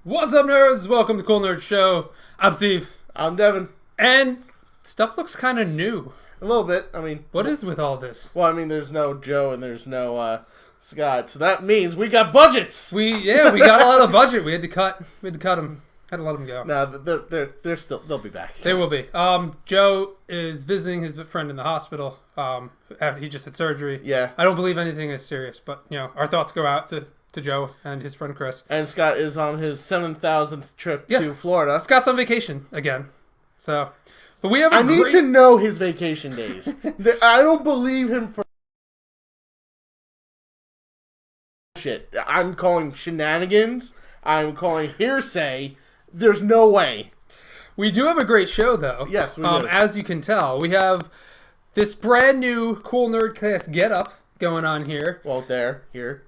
What's up, nerds? Welcome to Cool Nerd Show. I'm Steve. I'm Devin. And stuff looks kind of new. A little bit. I mean... What is with all this? Well, I mean, there's no Joe and there's no Scott. So that means we got budgets! We got a lot of budget. We had to cut them. Had to let them go. No, they'll be back. They will be. Joe is visiting his friend in the hospital. After he just had surgery. Yeah. I don't believe anything is serious, but, our thoughts go out to Joe and his friend Chris. And Scott is on his 7,000th trip to Florida. Scott's on vacation again. So, but we have I need to know his vacation days. I don't believe him for shit. I'm calling shenanigans. I'm calling hearsay. There's no way. We do have a great show, though. Yes, we do. As you can tell, we have this brand new Cool Nerdcast getup going on here. Well, here.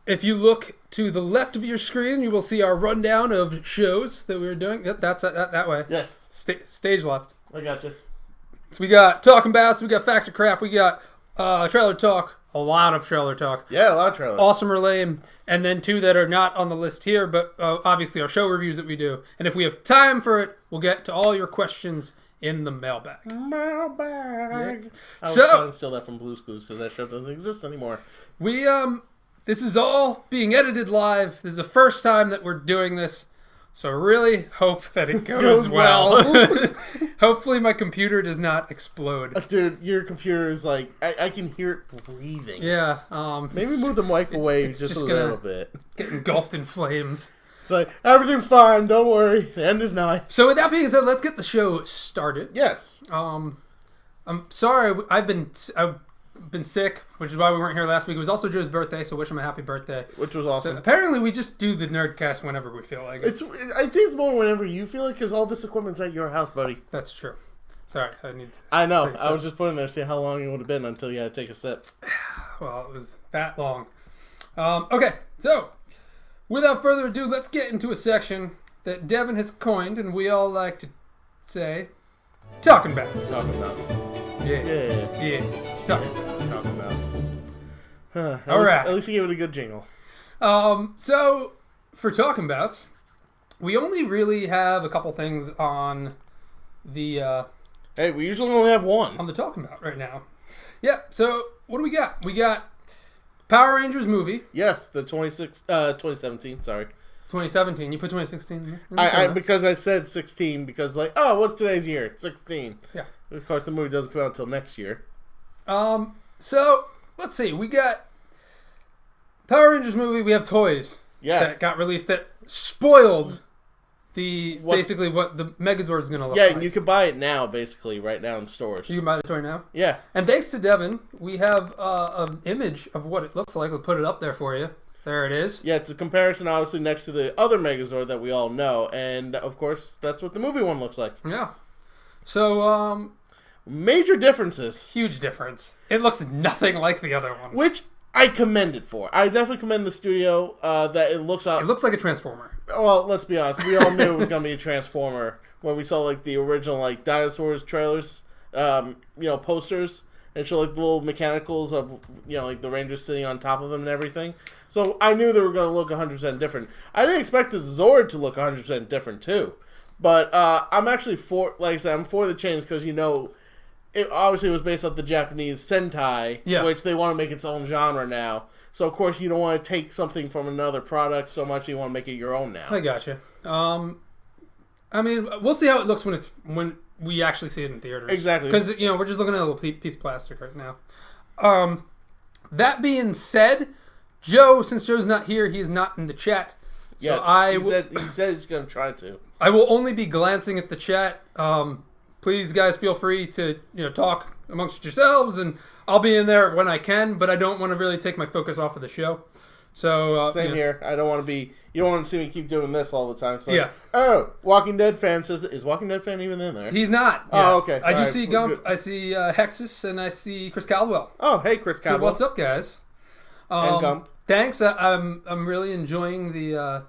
If you look to the left of your screen, you will see our rundown of shows that we were doing. Yep, that's that way. Yes. Stage left. I gotcha. So we got Talking Bouts, we got Factor Crap, we got Trailer Talk, a lot of Trailer Talk. Yeah, a lot of trailers. Awesome or Lame, and then two that are not on the list here, but obviously our show reviews that we do. And if we have time for it, we'll get to all your questions in the mailbag. Mailbag. Yeah. I was So trying to steal that from Blue's Clues because that show doesn't exist anymore. We this is all being edited live. This is the first time that we're doing this, so I really hope that it goes well. Hopefully my computer does not explode. Dude, your computer is like I can hear it breathing. Yeah. Maybe move the mic away just a little bit. Get engulfed in flames. It's like, everything's fine, don't worry. The end is nigh. So with that being said, let's get the show started. Yes. I'm sorry, I've been sick, which is why we weren't here last week. It was also Joe's birthday, so wish him a happy birthday. Which was awesome. So apparently we just do the Nerdcast whenever we feel like it. I think it's more whenever you feel it, because all this equipment's at your house, buddy. That's true. Sorry, I know. I was just putting there to see how long it would have been until you had to take a sip. Well, it was that long. Okay, so without further ado, let's get into a section that Devin has coined, and we all like to say, Talking Bouts. Talking Bouts. Yeah. Talking Bouts. All right. At least you gave it a good jingle. So, for Talking Bouts, we only really have a couple things on the... Hey, we usually only have one. On the Talking About right now. Yeah, so what do we got? We got Power Rangers movie. Yes, the 2017, sorry. 2017. You put 2016 in because I said 16 because what's today's year? 16. Yeah. Of course, the movie doesn't come out until next year. So, let's see. We got Power Rangers movie. We have toys that got released that spoiled basically what the Megazord is going to look like. Yeah, you can buy it now, basically, right now in stores. You can buy the toy now? Yeah. And thanks to Devin, we have an image of what it looks like. We'll put it up there for you. There it is. Yeah, it's a comparison, obviously, next to the other Megazord that we all know. And, of course, that's what the movie one looks like. Yeah. So, major differences. Huge difference. It looks nothing like the other one. Which I commend it for. I definitely commend the studio that it looks out. It looks like a Transformer. Well, let's be honest. We all knew it was going to be a Transformer when we saw, the original, dinosaurs trailers, posters. And show, the little mechanicals of, the Rangers sitting on top of them and everything. So I knew they were going to look 100% different. I didn't expect the Zord to look 100% different, too. But I'm actually for, like I said, I'm for the change because, it obviously was based off the Japanese Sentai, which they want to make its own genre now. So, of course, you don't want to take something from another product so much you want to make it your own now. I gotcha. I mean, we'll see how it looks when we actually see it in theaters. Exactly. Because, we're just looking at a little piece of plastic right now. That being said, Joe, since Joe's not here, he is not in the chat. So he said he's going to try to. I will only be glancing at the chat. Please, guys, feel free to talk amongst yourselves, and I'll be in there when I can, but I don't want to really take my focus off of the show. So Same here. I don't want to be... You don't want to see me keep doing this all the time. It's yeah. Oh, Walking Dead fan says... Is Walking Dead fan even in there? He's not. Oh, okay. I do see Gump. Good. I see Hexus, and I see Chris Caldwell. Oh, hey, Chris Caldwell. So what's up, guys? And Gump. Thanks. I'm really enjoying the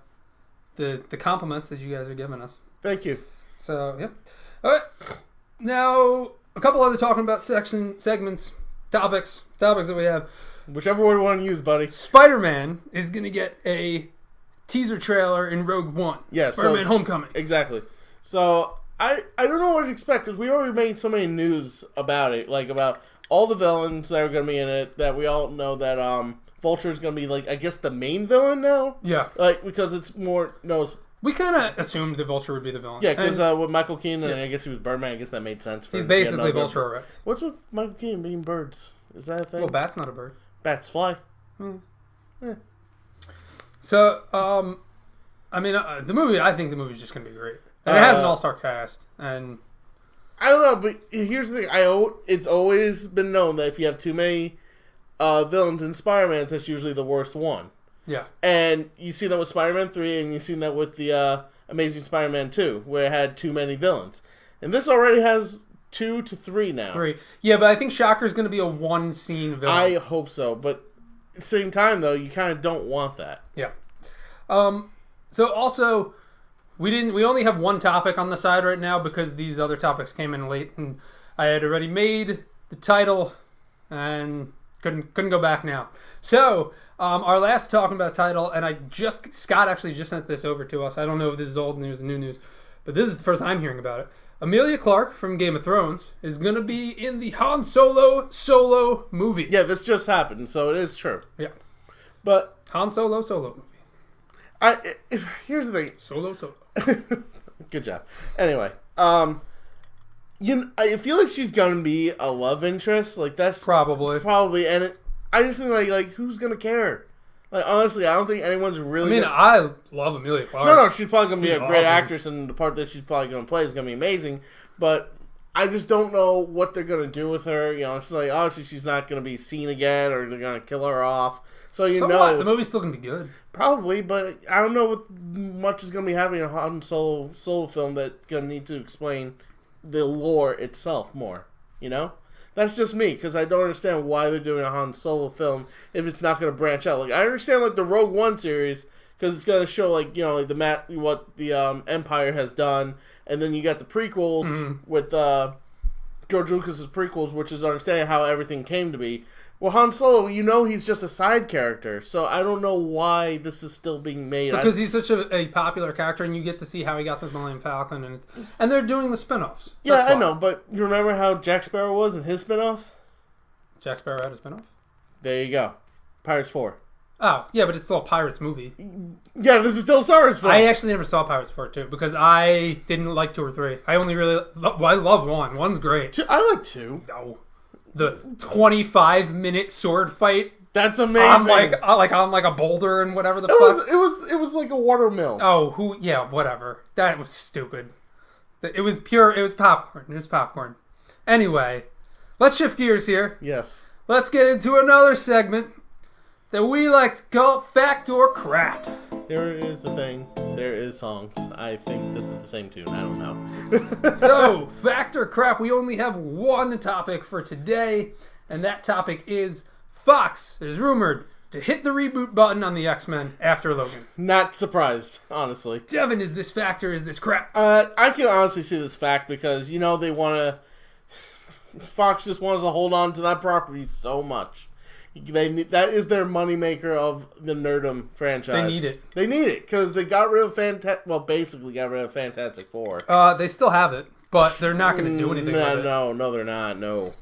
compliments that you guys are giving us. Thank you. So, yeah. All right. Now, a couple other talking about segments, topics that we have. Whichever one you want to use, buddy. Spider-Man is going to get a teaser trailer in Rogue One. Yeah, Spider-Man Homecoming. Exactly. So I don't know what to expect because we already made so many news about it, like about all the villains that are going to be in it. That we all know that Vulture is going to be like I guess the main villain now. Yeah. Like because it's more We kind of assumed the Vulture would be the villain. Yeah, because with Michael Keaton, and I guess he was Birdman, I guess that made sense. He's basically Vulture already. What's with Michael Keaton being birds? Is that a thing? Well, bat's not a bird. Bats fly. Yeah. So, I mean, I think the movie's just going to be great. And it has an all-star cast, and... I don't know, but here's the thing. It's always been known that if you have too many villains in Spider-Man, that's usually the worst one. Yeah. And you see that with Spider-Man 3, and you've seen that with the Amazing Spider-Man 2, where it had too many villains. And this already has 2 to 3 now. 3. Yeah, but I think Shocker's going to be a one-scene villain. I hope so, but at the same time, though, you kind of don't want that. Yeah. So also... We only have one topic on the side right now because these other topics came in late, and I had already made the title and couldn't go back now. So our last talking about title, and Scott actually just sent this over to us. I don't know if this is old news or new news, but this is the first I'm hearing about it. Emilia Clarke from Game of Thrones is going to be in the Han Solo movie. Yeah, this just happened, so it is true. Yeah, but Han Solo movie. Here's the thing. Solo. Good job. Anyway, I feel like she's gonna be a love interest. Like that's probably, and I just think like who's gonna care? Like honestly, I don't think anyone's really. I mean, I love Emilia Clarke. No, she's probably gonna be a great actress, and the part that she's probably gonna play is gonna be amazing. But I just don't know what they're gonna do with her. You know, she's like obviously she's not gonna be seen again, or they're gonna kill her off. So what? The movie's still gonna be good. Probably, but I don't know what much is gonna be happening in a Han Solo film that's gonna need to explain the lore itself more. You know, that's just me because I don't understand why they're doing a Han Solo film if it's not gonna branch out. Like I understand like the Rogue One series because it's gonna show like like what the Empire has done, and then you got the prequels with George Lucas's prequels, which is understanding how everything came to be. Well, Han Solo, he's just a side character, so I don't know why this is still being made. Because he's such a popular character, and you get to see how he got the Millennium Falcon, and they're doing the spin-offs. Yeah, I know, but you remember how Jack Sparrow was in his spin-off? Jack Sparrow had a spin-off? There you go. Pirates 4. Oh, yeah, but it's still a Pirates movie. Yeah, this is still a Star Wars film. I actually never saw Pirates 4, too, because I didn't like 2 or 3. I only really... I love 1. 1's great. I like 2. No. The 25-minute sword fight. That's amazing. On like a boulder and whatever the fuck. It was like a watermill. Oh, yeah, whatever. That was stupid. It was pure. It was popcorn. It was popcorn. Anyway, let's shift gears here. Yes. Let's get into another segment that we like to call Fact or Crap. Here is the thing. There is songs. I think this is the same tune. I don't know. So, Fact or Crap, we only have one topic for today, and that topic is Fox is rumored to hit the reboot button on the X-Men after Logan. Not surprised, honestly. Devin, is this fact or is this crap? I can honestly see this fact because, they want to... Fox just wants to hold on to that property so much. That is their moneymaker of the Nerdum franchise. They need it because they got rid of basically got rid of Fantastic Four. They still have it, but they're not going to do anything with it. No, they're not. No,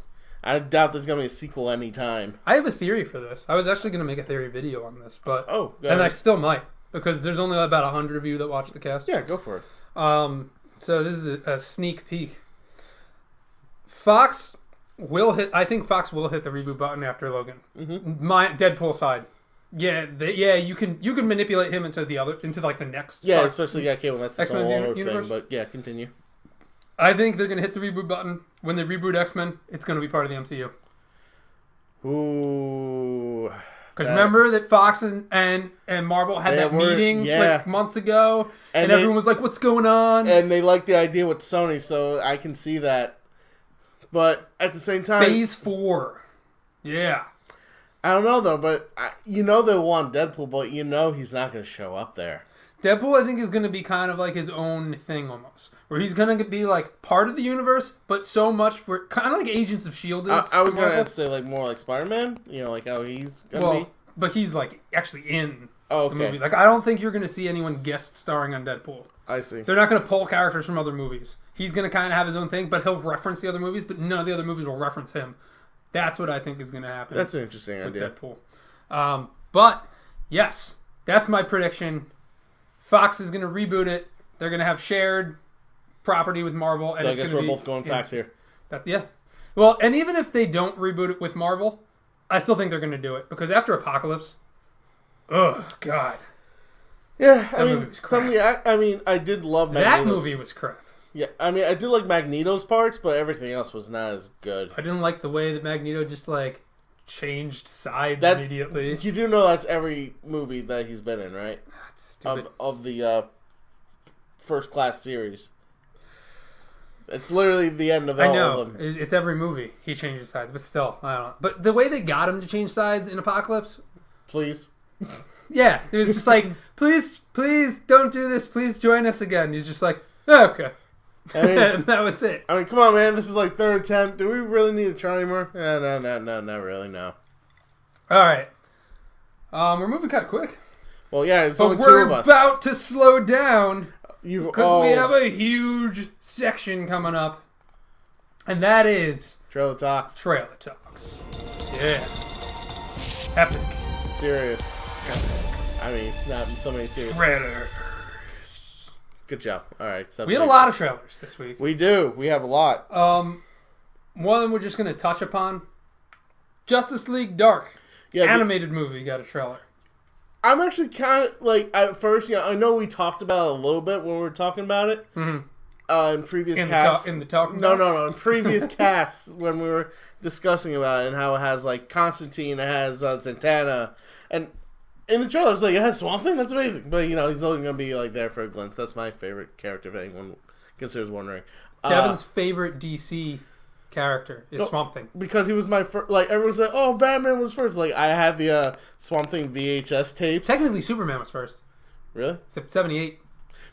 I doubt there's going to be a sequel anytime. I have a theory for this. I was actually going to make a theory video on this, but and I still might because there's only about 100 of you that watch the cast. Yeah, go for it. So this is a sneak peek. Fox will hit. I think Fox will hit the reboot button after Logan. Mm-hmm. My Deadpool side. Yeah, you can manipulate him into like the next. Yeah, especially when that's a whole thing. But yeah, continue. I think they're gonna hit the reboot button when they reboot X-Men. It's gonna be part of the MCU. Ooh. Because remember that Fox and Marvel had that meeting like months ago, and everyone was like, "What's going on?" And they like the idea with Sony, so I can see that. But at the same time... Phase 4. Yeah. I don't know, though, but they want Deadpool, but he's not going to show up there. Deadpool, I think, is going to be kind of like his own thing, almost. Where he's going to be, like, part of the universe, but so much... kind of like Agents of S.H.I.E.L.D. is. I was going to have to say, like, more like Spider-Man. Like how he's going to be. But he's, like, actually in Oh, okay. The movie. Like, I don't think you're going to see anyone guest starring on Deadpool. I see. They're not going to pull characters from other movies. He's going to kind of have his own thing, but he'll reference the other movies, but none of the other movies will reference him. That's what I think is going to happen. That's an interesting idea. Deadpool. But, yes, that's my prediction. Fox is going to reboot it. They're going to have shared property with Marvel. And so I guess we're both going facts here. Yeah. Well, and even if they don't reboot it with Marvel, I still think they're going to do it. Because after Apocalypse, oh, God. Yeah, I did love Magneto's. That movie was crap. Yeah, I mean, I did like Magneto's parts, but everything else was not as good. I didn't like the way that Magneto just, like, changed sides immediately. You do know that's every movie that he's been in, right? That's stupid. Of the First Class series. It's literally the end of all of them. It's every movie he changes sides, but still, I don't know. But the way they got him to change sides in Apocalypse... Please? Yeah, it was just like, please don't do this. Please join us again. He's just like, oh, okay. I mean, and that was it. I mean, come on, man. This is like third attempt. Do we really need to try anymore? No, not really, no. All right. We're moving kind of quick. Well, yeah, it's only two of us. We're about to slow down because we have a huge section coming up, and that is... Trailer Talks. Yeah. Epic. Serious. I mean, not so many serious. Trailers. Good job. All right. We had a lot of trailers this week. We do. We have a lot. One we're just going to touch upon. Justice League Dark. Animated movie got a trailer. I'm actually kind of, like, at first, I know we talked about it a little bit when we were talking about it. Mm-hmm. In previous casts. In the talking No. In previous casts when we were discussing about it and how it has, like, Constantine, it has Zatanna, and in the trailer, it's like, it has Swamp Thing? That's amazing. But, he's only going to be, like, there for a glimpse. That's my favorite character, if anyone considers wondering. Devin's favorite DC character is Swamp Thing. Because he was my first... Like, everyone's like, oh, Batman was first. Like, I had the Swamp Thing VHS tapes. Technically, Superman was first. Really? 78.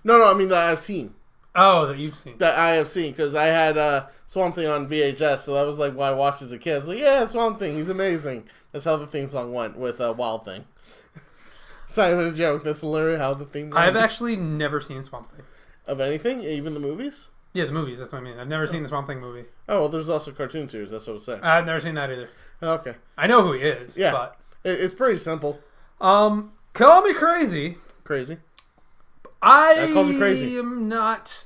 No, I mean that I've seen. Oh, that you've seen. That I have seen, because I had Swamp Thing on VHS, so that was, like, what I watched as a kid. I was like, yeah, Swamp Thing, he's amazing. That's how the theme song went with Wild Thing. It's not even a joke. That's literally how the theme went. I've actually never seen Swamp Thing. Of anything? Even the movies? Yeah, the movies. That's what I mean. I've never seen the Swamp Thing movie. Oh, well, there's also a cartoon series. That's what I was saying. I've never seen that either. Okay. I know who he is. Yeah. But... It's pretty simple. Call me crazy. Crazy? I call me crazy. am not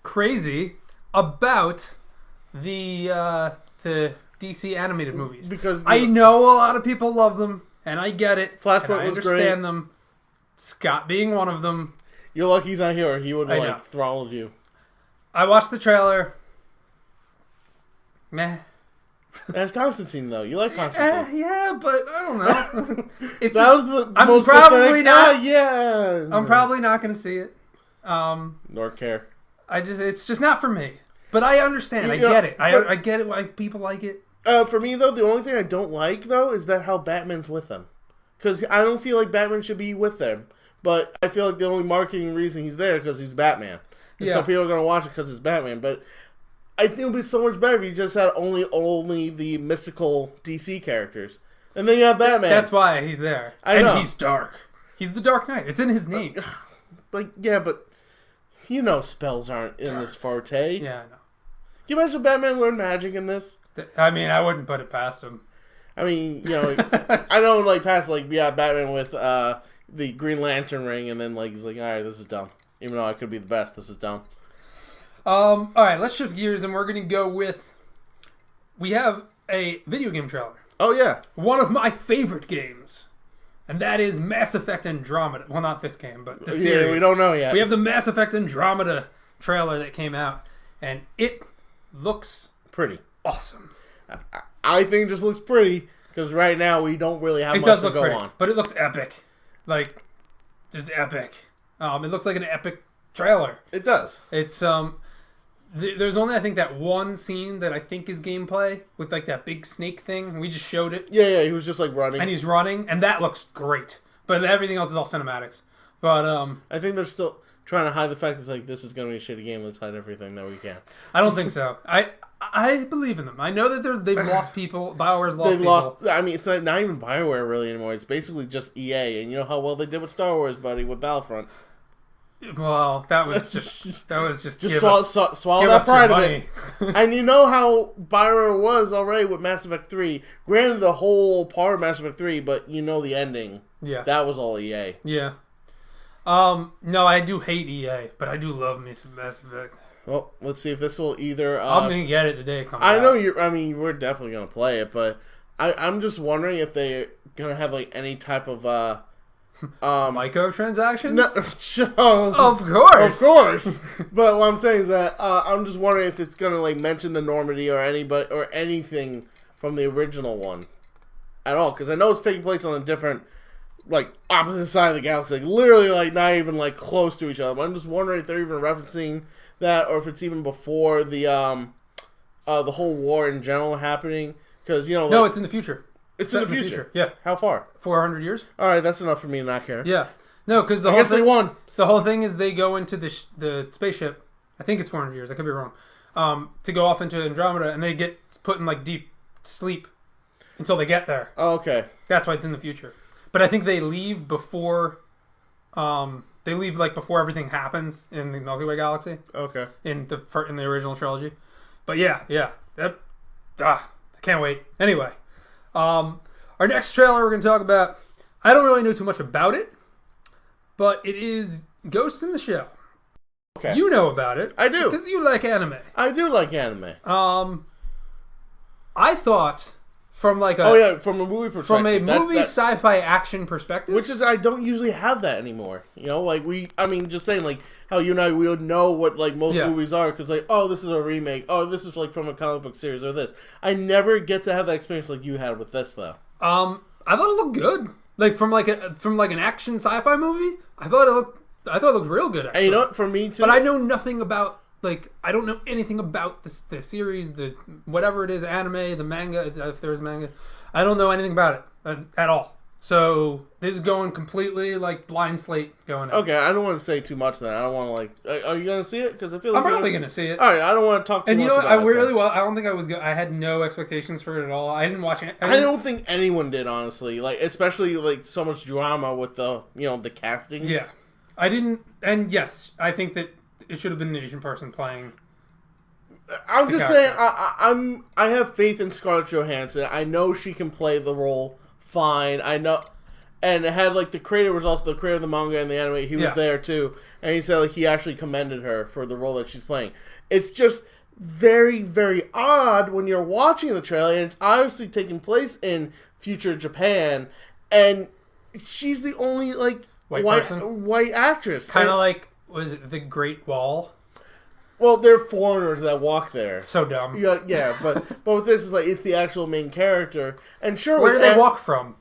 crazy about the DC animated movies. Because I know a lot of people love them, and I get it. Flashpoint I was understand great. them. Scott being one of them. You're lucky he's not here, or he would have, like, throttled you. I watched the trailer. Meh. That's Constantine, though. You like Constantine. Yeah, but I don't know. It's I'm probably not. Yeah. I'm probably not going to see it. Nor care. It's just not for me. But I understand. I get it. I get it why people like it. For me, though, the only thing I don't like, though, is that how Batman's with them. Because I don't feel like Batman should be with them. But I feel like the only marketing reason he's there is because he's Batman. And so people are going to watch it because it's Batman. But I think it would be so much better if you just had only the mystical DC characters. And then you have Batman. That's why he's there. And he's dark. He's the Dark Knight. It's in his name. But spells aren't in this forte. Yeah, I know. Can you imagine Batman learn magic in this? I mean, I wouldn't put it past him. I mean, I don't, like, past, like, Batman with the Green Lantern ring, and then, like, he's like, alright, this is dumb. Even though I could be the best, this is dumb. Alright, let's shift gears, and we're going to go with... We have a video game trailer. Oh, yeah. One of my favorite games. And that is Mass Effect Andromeda. Well, not this game, but the series. Yeah, we don't know yet. We have the Mass Effect Andromeda trailer that came out, and it looks... pretty. Awesome. I think it just looks pretty, because right now we don't really have much to go on. But it looks epic. Like, just epic. It looks like an epic trailer. It does. It's, there's only, I think, that one scene that I think is gameplay, with, like, that big snake thing. We just showed it. Yeah, he was just, like, running. And he's running, and that looks great. But everything else is all cinematics. But, I think they're still trying to hide the fact that, like, this is going to be a shitty game. Let's hide everything that we can. I don't think so. I believe in them. I know that they've lost people. BioWare's lost people. I mean, it's not even BioWare really anymore. It's basically just EA. And you know how well they did with Star Wars, buddy, with Battlefront. Well, that was just swallow that pride of it. And you know how BioWare was already with Mass Effect 3. Granted, the whole part of Mass Effect 3, but you know the ending. Yeah. That was all EA. Yeah. No, I do hate EA, but I do love me some Mass Effect. Well, let's see if this will either... I'm going to get it the day it comes out. I know you're... I mean, we're definitely going to play it, but I'm just wondering if they're going to have, like, any type of... microtransactions? No, of course. Of course. But what I'm saying is that I'm just wondering if it's going to, like, mention the Normandy or anybody or anything from the original one at all. Because I know it's taking place on a different... like, opposite side of the galaxy. Like, literally, like, not even, like, close to each other. But I'm just wondering if they're even referencing that, or if it's even before the whole war in general happening. Because, you know... No, it's in the future. It's in the future. Yeah. How far? 400 years. Alright, that's enough for me to not care. Yeah. No, because I guess they won. The whole thing is they go into the spaceship. I think it's 400 years. I could be wrong. To go off into Andromeda, and they get put in, like, deep sleep until they get there. Oh, okay. That's why it's in the future. But I think they leave before, before everything happens in the Milky Way galaxy. Okay. In the original trilogy, but yeah, I can't wait. Anyway, our next trailer we're gonna talk about. I don't really know too much about it, but it is Ghost in the Shell. Okay. You know about it. I do because you like anime. I do like anime. I thought. From like from a movie perspective. From a movie sci-fi action perspective. Which is, I don't usually have that anymore. You know, like just saying, like, how you and I, we would know what, like, most movies are, because, like, oh, this is a remake, oh, this is, like, from a comic book series, or this. I never get to have that experience like you had with this, though. I thought it looked good. Like, from an action sci-fi movie, I thought it looked real good, actually. And you know what, for me, too? But I know nothing about... Like, I don't know anything about the series, the whatever it is, anime, the manga, if there's manga. I don't know anything about it at all. So, this is going completely, like, blind slate going in. Okay, I don't want to say too much then. I don't want to, like... Are you going to see it? Because I feel like... I'm probably going to see it. Alright, I don't want to talk too much about it. And you know what? I don't think I was good. I had no expectations for it at all. I didn't watch it. I don't think anyone did, honestly. Like, especially, like, so much drama with the, you know, the castings. Yeah. I didn't... And yes, I think that it should have been an Asian person playing. I'm just saying, I have faith in Scarlett Johansson. I know she can play the role fine. I know, and it had, like, the creator was also the creator of the manga and the anime. He was there too, and he said, like, he actually commended her for the role that she's playing. It's just very, very odd when you're watching the trailer, and it's obviously taking place in future Japan, and she's the only, like, white actress. Kind of like. Was it the Great Wall? Well, they're foreigners that walk there. So dumb. Yeah, but with this, is like, it's the actual main character. And sure, where do they walk from?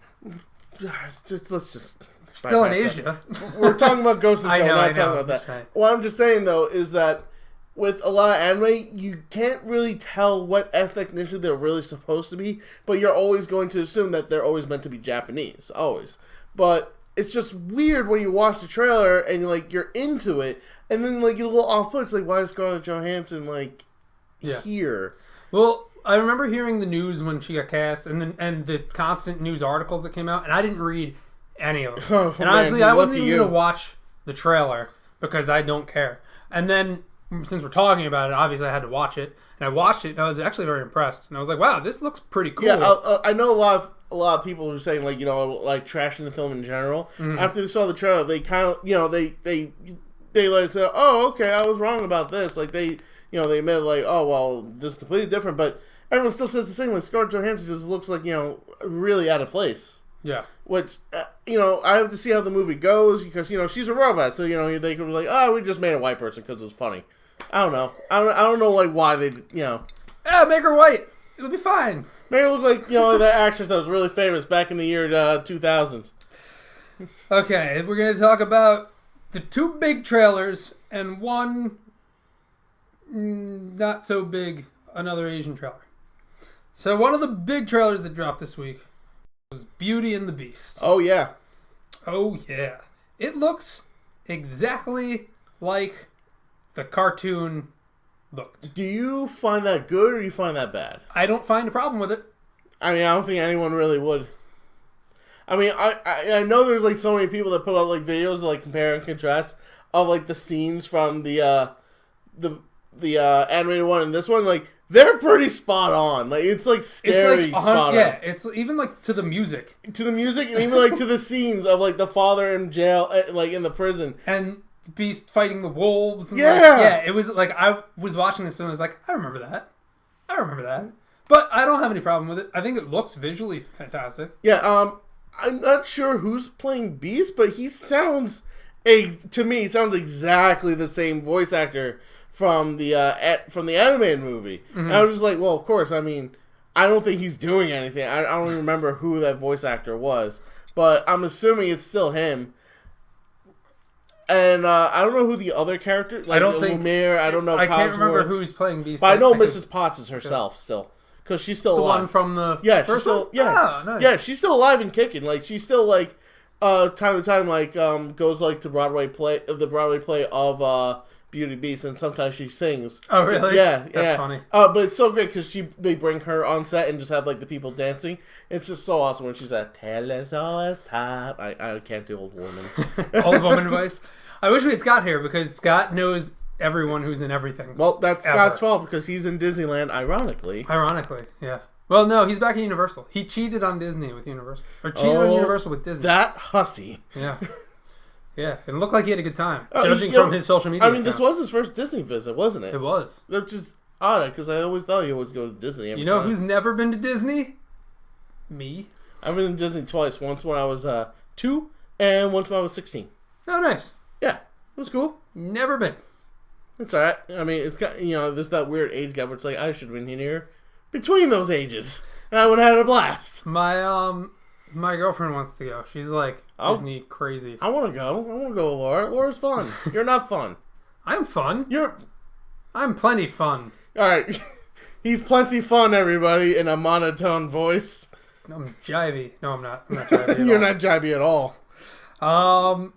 Let's just still in Asia. We're talking about Ghost in the Shell. We're not talking about that. What I'm just saying, though, is that with a lot of anime, you can't really tell what ethnicity they're really supposed to be, but you're always going to assume that they're always meant to be Japanese. Always. But it's just weird when you watch the trailer and you're into it, and then, like, you're a little off-put. It's like, why is Scarlett Johansson, like, here? Well, I remember hearing the news when she got cast, and the constant news articles that came out, and I didn't read any of them. Oh, and honestly, I wasn't even going to watch the trailer because I don't care. And then, since we're talking about it, obviously I had to watch it. And I watched it, and I was actually very impressed. And I was like, wow, this looks pretty cool. Yeah, I know a lot of people who are saying, like, like, trashing the film in general. Mm-hmm. After they saw the trailer, they kind of, they like said, oh, okay, I was wrong about this. Like, they admitted, like, oh, well, this is completely different. But everyone still says the same. Like, Scarlett Johansson just looks like, really out of place. Yeah. Which, I have to see how the movie goes because, she's a robot. So, they could be like, oh, we just made a white person because it was funny. I don't know. I don't know, like, why they, Yeah, make her white. It'll be fine. Make her look like, that actress that was really famous back in the year 2000s. Okay, we're going to talk about the two big trailers and one not so big, another Asian trailer. So one of the big trailers that dropped this week was Beauty and the Beast. Oh, yeah. Oh, yeah. It looks exactly like the cartoon looked. Do you find that good or do you find that bad? I don't find a problem with it. I mean, I don't think anyone really would. I mean, I know there's like so many people that put out like videos like compare and contrast of like the scenes from the animated one and this one. Like they're pretty spot on. Like it's like scary spot on. Yeah, it's even like to the music, and even like to the scenes of like the father in jail, like in the prison, and Beast fighting the wolves. And yeah, it was like I was watching this and I was like, I remember that. But I don't have any problem with it. I think it looks visually fantastic. Yeah, I'm not sure who's playing Beast, but he sounds, to me, exactly the same voice actor from the animated movie. Mm-hmm. And I was just like, well, of course. I mean, I don't think he's doing anything. I don't even remember who that voice actor was, but I'm assuming it's still him. And I don't know who the other character. Like, I don't think Lumiere. I don't know. I can't remember who's playing Beast. But I know Mrs. Potts is herself still. Because she's still alive. The one from the first one? Nice. Yeah, she's still alive and kicking. Like she's still like time to time like goes like to the Broadway play of Beauty Beast, and sometimes she sings. Oh really? Yeah, that's funny. But it's so great because they bring her on set and just have like the people dancing. It's just so awesome when she's like, "Tell us all as time." I can't do old woman. Old woman voice. I wish we had Scott here because Scott knows everyone who's in everything. Well, that's Scott's fault because he's in Disneyland, ironically. Ironically, yeah. Well, no, he's back at Universal. He cheated on Disney with Universal. Or cheated on Universal with Disney. That hussy. Yeah. Yeah, it looked like he had a good time, judging from his social media account. This was his first Disney visit, wasn't it? It was. Which is odd, because I always thought he always go to Disney every time. Who's never been to Disney? Me. I've been to Disney twice. Once when I was 2, and once when I was 16. Oh, nice. Yeah, it was cool. Never been. It's alright. I mean, it's got, there's that weird age gap where it's like, I should have been here between those ages. And I would have had a blast. My girlfriend wants to go. She's like Disney crazy. I want to go. I want to go with Laura. Laura's fun. You're not fun. I'm fun. I'm plenty fun. Alright. He's plenty fun, everybody, in a monotone voice. I'm jivey. No, I'm not. I'm not jivey at all. You're not jivey at all.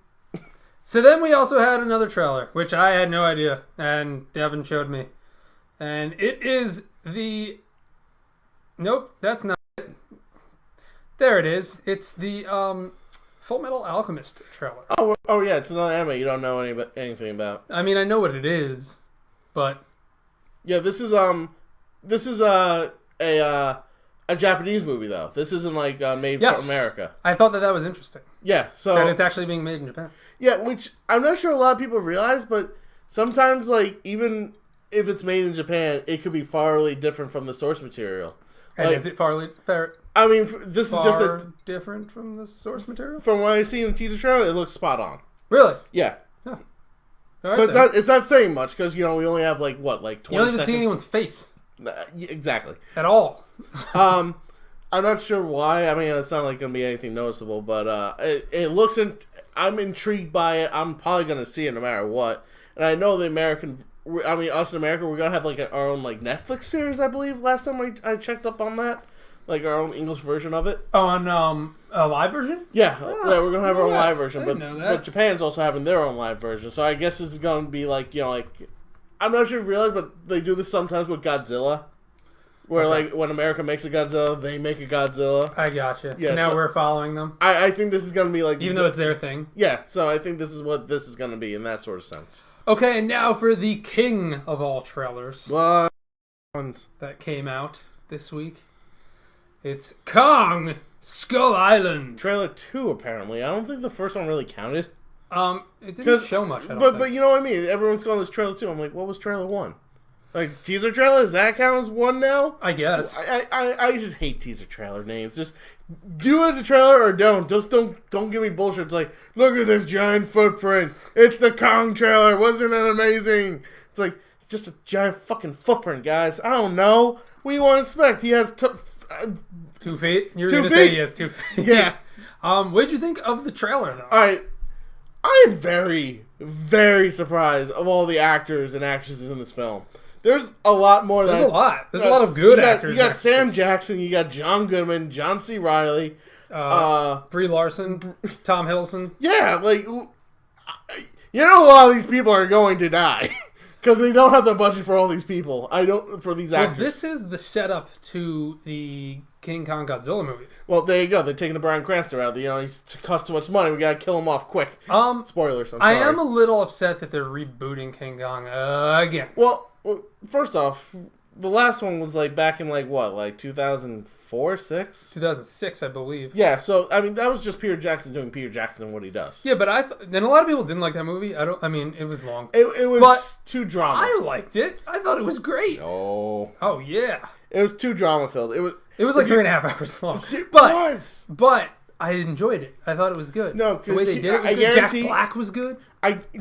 So then we also had another trailer, which I had no idea, and Devin showed me. And it is the... Nope, that's not it. There it is. It's the Full Metal Alchemist trailer. Oh yeah, it's another anime you don't know anything about. I mean, I know what it is, but... Yeah, this is a Japanese movie, though. This isn't, like, made for America. I thought that was interesting. Yeah, so... That it's actually being made in Japan. Yeah, which I'm not sure a lot of people realize, but sometimes, like, even if it's made in Japan, it could be farly different from the source material. And like, is it farly... I mean, this is just different from the source material? From what I see in the teaser trailer, it looks spot on. Really? Yeah. Huh. Right, but it's not saying much, because, we only have, like 20 seconds. You don't even see anyone's face. Exactly. At all. I'm not sure why. I mean, it's not like going to be anything noticeable, but it looks... I'm intrigued by it. I'm probably going to see it no matter what. And I know us in America, we're going to have like our own like Netflix series, I believe, last time I checked up on that. Like our own English version of it. On a live version? Yeah, we're going to have our own live version. But Japan's also having their own live version. So I guess this is going to be like, I'm not sure if you realize, but they do this sometimes with Godzilla. Where, like, when America makes a Godzilla, they make a Godzilla. I gotcha. Yeah, so now we're following them? I think this is going to be like... Even though it's their thing? Yeah, so I think this is what this is going to be in that sort of sense. Okay, and now for the king of all trailers. What? That came out this week. It's Kong Skull Island. Trailer 2, apparently. I don't think the first one really counted. It didn't show much, I don't think. But you know what I mean? Everyone's calling this trailer 2. I'm like, what was trailer 1? Like, teaser trailer? Does that count as 1 now? I guess. I just hate teaser trailer names. Just do it as a trailer or don't. Just don't give me bullshit. It's like, look at this giant footprint. It's the Kong trailer. Wasn't it amazing? It's like, it's just a giant fucking footprint, guys. I don't know. What do you want to expect? He has 2 feet? You're going to say he has 2 feet. Yeah. What did you think of the trailer, though? Alright. I am very, very surprised of all the actors and actresses in this film. There's a lot more. There's a lot. There's a lot of good actors. You got Sam Jackson. You got John Goodman, John C. Reilly, Brie Larson, Tom Hiddleston. Yeah, like a lot of these people are going to die Because they don't have the budget for all these people. For these actors. This is the setup to the King Kong Godzilla movie. Well, there you go. They're taking the Bryan Cranston route. He costs too much money. We gotta kill him off quick. Spoilers. I'm sorry. I am a little upset that they're rebooting King Kong again. Well, first off, the last one was back in 2004, 6? 2006, I believe. Yeah. So that was just Peter Jackson doing Peter Jackson what he does. Yeah, but then a lot of people didn't like that movie. It was long. It was too drama. I liked it. I thought it was great. Oh yeah. It was too drama filled. It was 3.5 hours long. But I enjoyed it. I thought it was good. No, the way they did it was good. Jack Black was good.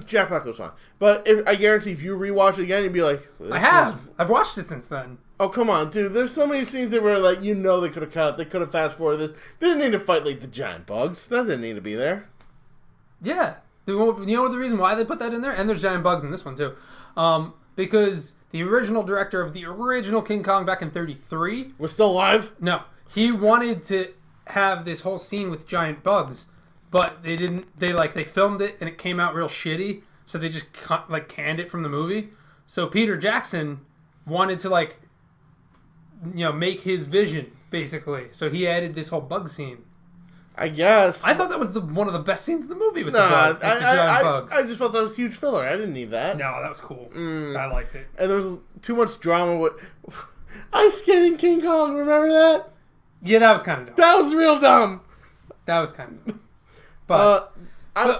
Jack Black was fine. But I guarantee if you rewatch it again, you'd be like... I've watched it since then. Oh, come on, dude. There's so many scenes that were they could have cut. They could have fast forwarded this. They didn't need to fight the giant bugs. That didn't need to be there. Yeah. You know the reason why they put that in there? And there's giant bugs in this one, too. Because the original director of the original King Kong back in 1933... Was still alive? No. He wanted to have this whole scene with giant bugs, but they didn't. They filmed it and it came out real shitty, so they just canned it from the movie. So Peter Jackson wanted to make his vision basically. So he added this whole bug scene. I guess. I thought that was one of the best scenes in the movie with the giant bugs. I just thought that was huge filler. I didn't need that. No, that was cool. I liked it. And there was too much drama with ice skating King Kong. Remember that? Yeah, that was kind of dumb. That was real dumb. That was kind of dumb. But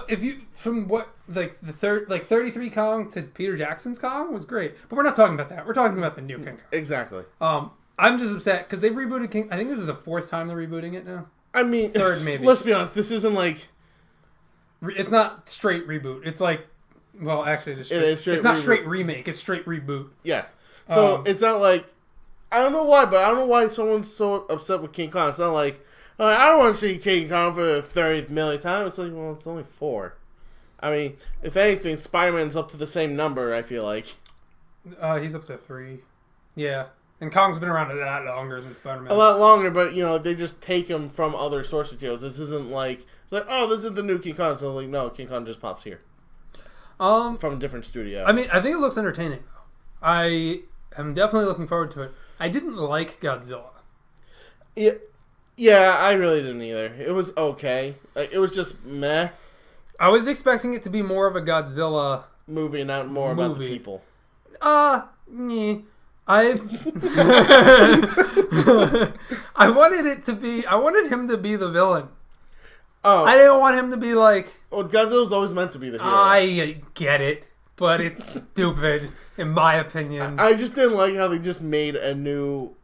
if you from what the 33 Kong to Peter Jackson's Kong was great, but we're not talking about that. We're talking about the new King Kong. Exactly. I'm just upset because they've rebooted King. I think this is the 4th time they're rebooting it now. Third maybe. Let's be honest. This isn't It's not straight reboot. It's actually, it is straight. It's not straight remake. It's straight reboot. Yeah. So it's not I don't know why, but I don't know why someone's so upset with King Kong. It's not I don't want to see King Kong for the 30th million time. It's it's only 4. If anything, Spider-Man's up to the same number, I feel like. He's up to 3. Yeah. And Kong's been around a lot longer than Spider-Man. A lot longer, but, they just take him from other source materials. This isn't this is the new King Kong. So, no, King Kong just pops here. From a different studio. I think it looks entertaining. I am definitely looking forward to it. I didn't like Godzilla. Yeah, I really didn't either. It was okay. It was just meh. I was expecting it to be more of a Godzilla movie, not more about the people. I wanted him to be the villain. Oh. I didn't want him to be well, Godzilla's always meant to be the hero. I get it, but it's stupid, in my opinion. I just didn't like how they just made a new,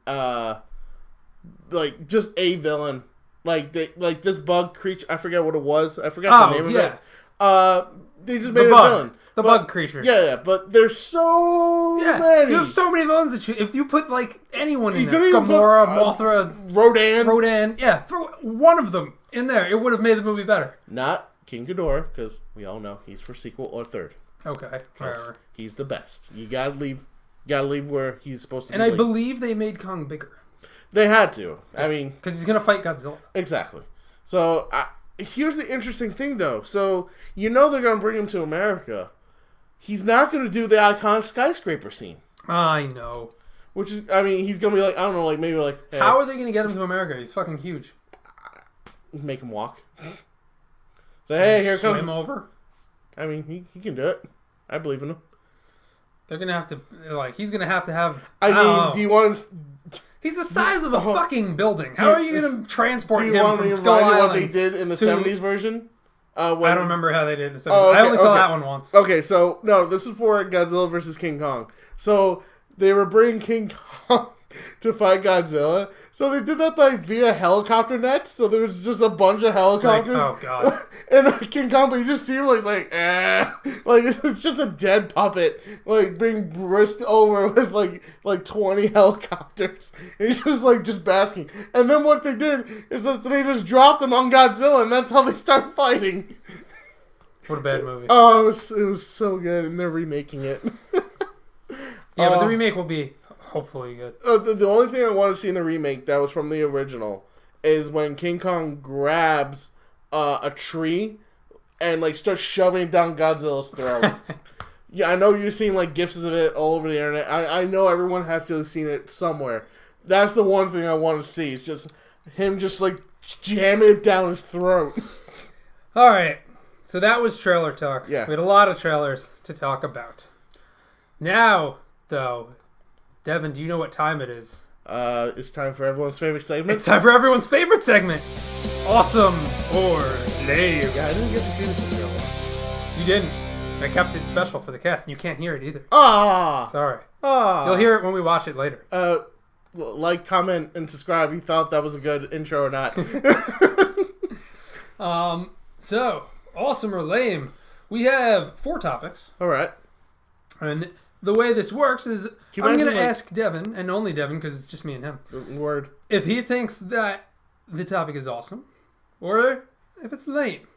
just a villain. This bug creature, I forget what it was. I forgot the name of it. They just made a villain. The bug creature. Yeah, but there's so many. You have so many villains that if you put anyone in there, Gamora, Mothra, Rodan, throw one of them in there, it would have made the movie better. Not King Ghidorah, because we all know he's for sequel or third. Okay, whatever. He's the best. You gotta leave where he's supposed to be. And I believe they made Kong bigger. They had to. Because he's gonna fight Godzilla. Exactly. So here's the interesting thing, though. So they're gonna bring him to America. He's not going to do the iconic skyscraper scene. I know. Which is, he's going to be I don't know, maybe hey. How are they going to get him to America? He's fucking huge. Make him walk. Say, hey, here comes. Swim over? He can do it. I believe in him. They're going to have to, he's going to have. Do you want to. He's the size of a fucking building. How are you going to transport him from Skull Island? What they did in the 70s version? I don't remember how they did this. I only saw that one once. Okay, so, no, this is for Godzilla vs. King Kong. So, they were bringing King Kong to fight Godzilla. So, they did that via helicopter nets. So, there was just a bunch of helicopters. Oh, God. And King Kong, but you just see him it's just a dead puppet, being brisked over with 20 helicopters. And he's just basking. And then what they did is that they just dropped him on Godzilla, and that's how they start fighting. What a bad movie. Oh, it was so good, and they're remaking it. Yeah, but the remake will be hopefully good. The only thing I want to see in the remake that was from the original is when King Kong grabs a tree and starts shoving it down Godzilla's throat. Yeah, I know you've seen like gifs of it all over the internet. I know everyone has to have seen it somewhere. That's the one thing I want to see. It's just him just like jamming it down his throat. All right. So that was trailer talk. Yeah. We had a lot of trailers to talk about. Now, though, Devin, do you know what time it is? It's time for everyone's favorite segment. It's time for everyone's favorite segment. Awesome or lame. Yeah, I didn't get to see this in real life. You didn't. I kept it special for the cast, and you can't hear it either. Ah! Sorry. Ah! You'll hear it when we watch it later. Like, comment, and subscribe if you thought that was a good intro or not. So, awesome or lame. We have 4 topics. All right. And the way this works is I'm going to ask Devin, and only Devin, because it's just me and him. Word. If he thinks that the topic is awesome, or if it's lame.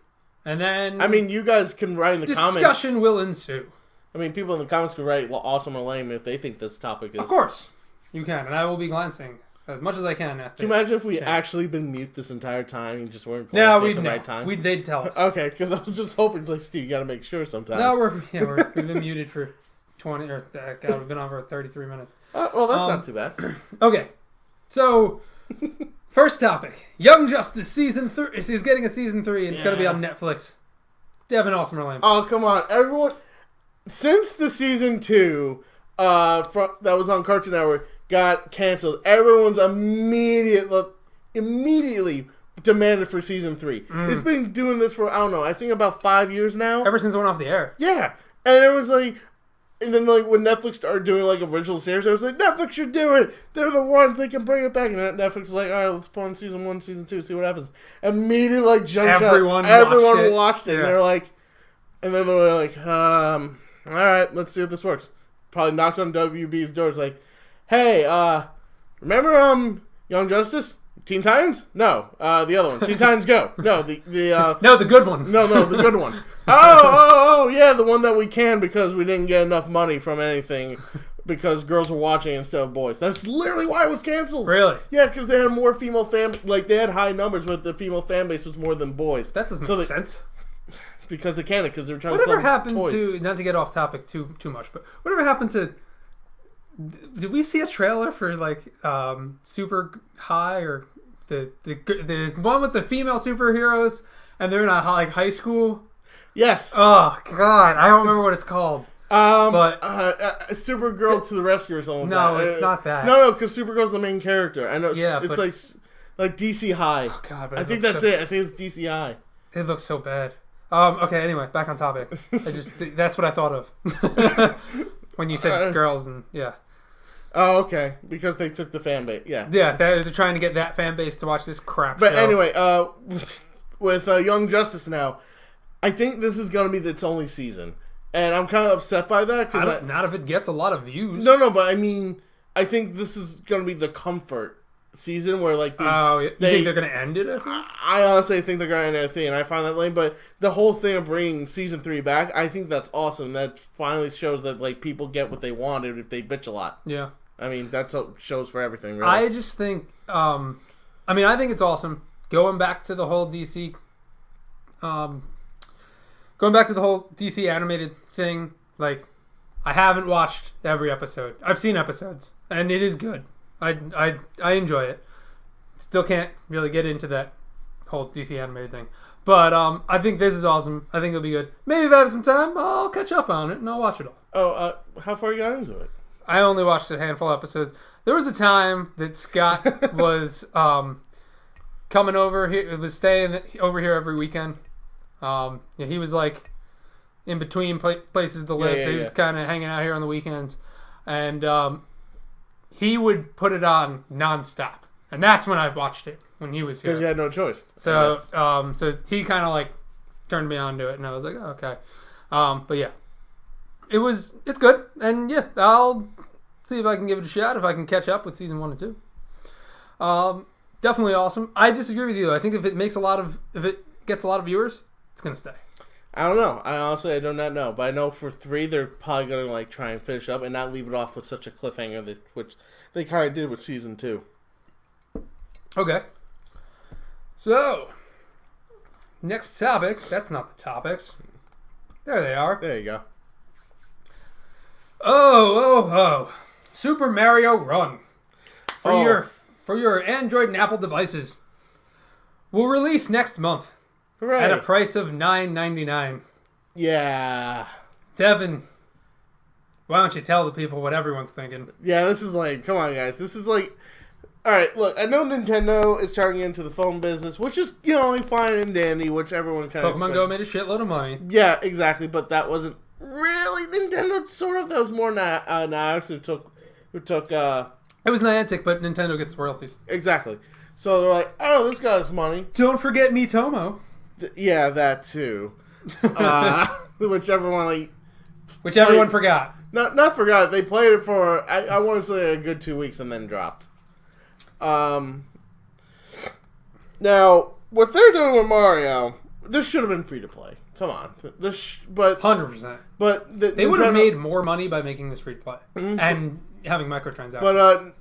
And then... I mean, you guys can write in the comments. Discussion will ensue. I mean, people in the comments can write awesome or lame if they think this topic is... Of course. You can, and I will be glancing as much as I can. After can you imagine if we actually been mute this entire time and just weren't glancing at the right time? They'd tell us. Okay, because I was just hoping, like, Steve, you got to make sure sometimes. No, we've been muted for 20, or God, we've been on for 33 minutes. Well, that's not too bad. Okay, so... First topic. Young Justice Season 3. He's getting a Season 3 and it's going to be on Netflix. Devin, awesome or lame? Oh, come on. Everyone... Since the Season 2 that was on Cartoon Network got canceled, everyone's immediately demanded for Season 3. It's been doing this for, I don't know, I think about 5 years now. Ever since it went off the air. Yeah. And everyone's like... And then, like, when Netflix started doing, like, original series, I was like, Netflix should do it! They're the ones, they can bring it back. And then Netflix was like, alright, let's put on Season 1, Season 2, see what happens. Immediately, like, jumped Everyone watched it. Yeah. And they're like... And then they were like, alright, let's see if this works. Probably knocked on WB's door. It's like, hey, remember, Young Justice? Teen Titans? No. The other one. Teen Titans Go. No, No, the good one. No, the good one. Oh, yeah, the one that we can because we didn't get enough money from anything because girls were watching instead of boys. That's literally why it was canceled. Really? Yeah, because they had more female like, they had high numbers, but the female fan base was more than boys. That doesn't make sense. Because they can't, because they're trying to sell toys. Whatever happened to, not to get off topic too much, but whatever happened to, did we see a trailer for, like, Super High, or the one with the female superheroes, and they're in a, like, high school? Yes. Oh, God, I don't remember what it's called. But Supergirl to the rescue or something. No, it's not that. No, because Supergirl's the main character. I know. Yeah, it's like DC High. Oh God, but I think that's it. I think it's DC High. It looks so bad. Okay. Anyway, back on topic. That's what I thought of when you said girls and yeah. Oh, okay. Because they took the fan base. Yeah. Yeah, they're trying to get that fan base to watch this crap. But show. Anyway, with Young Justice now. I think this is going to be its only season. And I'm kind of upset by that. Not if it gets a lot of views. No, but I mean, I think this is going to be the comfort season where, like, you think they're going to end it? I honestly think they're going to end it, and I find that lame. But the whole thing of bringing Season 3 back, I think that's awesome. That finally shows that, like, people get what they wanted if they bitch a lot. Yeah. I mean, that's what shows for everything, really. I just think, I think it's awesome. Going back to the whole DC... Going back to the whole DC animated thing, like, I haven't watched every episode. I've seen episodes, and it is good. I enjoy it. Still can't really get into that whole DC animated thing. But I think this is awesome. I think it'll be good. Maybe if I have some time, I'll catch up on it, and I'll watch it all. Oh, how far you got into it? I only watched a handful of episodes. There was a time that Scott was coming over here. It was staying over here every weekend. He was like in between places to live, so he was kind of hanging out here on the weekends, and he would put it on nonstop, and that's when I watched it when he was here because you had no choice. So, so he kind of like turned me on to it, and I was like, oh, okay, but yeah, it's good, and yeah, I'll see if I can give it a shot if I can catch up with season 1 and 2. Definitely awesome. I disagree with you. I think if it gets a lot of viewers, it's gonna stay. I don't know. I do not know. But I know for 3, they're probably gonna like try and finish up and not leave it off with such a cliffhanger, which they kind of did with season 2. Okay. So, next topic. That's not the topics. There they are. There you go. Oh. Super Mario Run. For your Android and Apple devices. Will release next month. Hooray. At a price of $9.99. Yeah. Devin, why don't you tell the people what everyone's thinking? Yeah, this is lame. Come on, guys. This is like... Alright, look, I know Nintendo is charging into the phone business, which is, fine and dandy, which everyone kind of... Pokemon Go made a shitload of money. Yeah, exactly, but that wasn't really Nintendo, sort of. That was more Niantic who took... It was Niantic, but Nintendo gets royalties. Exactly. So they're like, oh, this guy's money. Don't forget Miitomo. Yeah, that too. Which everyone forgot. Not forgot. They played it for, I want to say, a good 2 weeks and then dropped. Now, what they're doing with Mario, this should have been free to play. Come on. But 100%. But they would have made more money by making this free to play. Mm-hmm. And having microtransactions. But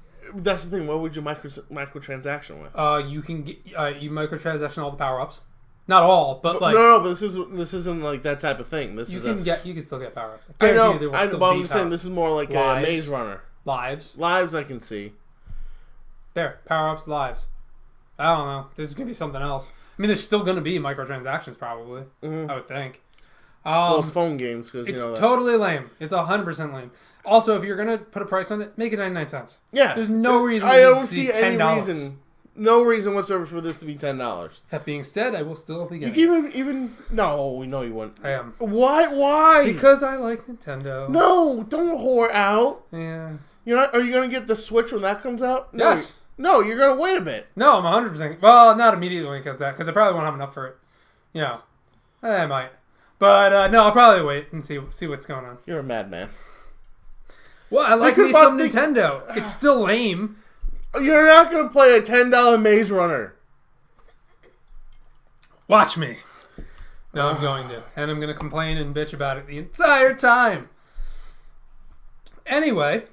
that's the thing. What would you microtransaction with? You can get you microtransaction all the power-ups. Not all, but like... No, but this isn't like that type of thing. You can still get power-ups. I know, but I'm saying this is more like a Maze Runner. Lives I can see. There, power-ups, lives. I don't know. There's going to be something else. I mean, there's still going to be microtransactions, probably. Mm-hmm. I would think. Well, it's phone games. Cause, it's totally lame. It's 100% lame. Also, if you're going to put a price on it, make it 99 cents. Yeah. There's no reason I don't see any reason. No reason whatsoever for this to be $10. That being said, I will still be getting it. even... No, we know you wouldn't. I am. Why? Because I like Nintendo. No, don't whore out. Yeah. Are you going to get the Switch when that comes out? No, yes. No, you're going to wait a bit. No, I'm 100%. Well, not immediately when it comes out, because I probably won't have enough for it. I might. But, no, I'll probably wait and see what's going on. You're a madman. Well, I like me some Nintendo. It's still lame. You're not going to play a $10 Maze Runner. Watch me. No, I'm going to. And I'm going to complain and bitch about it the entire time. Anyway...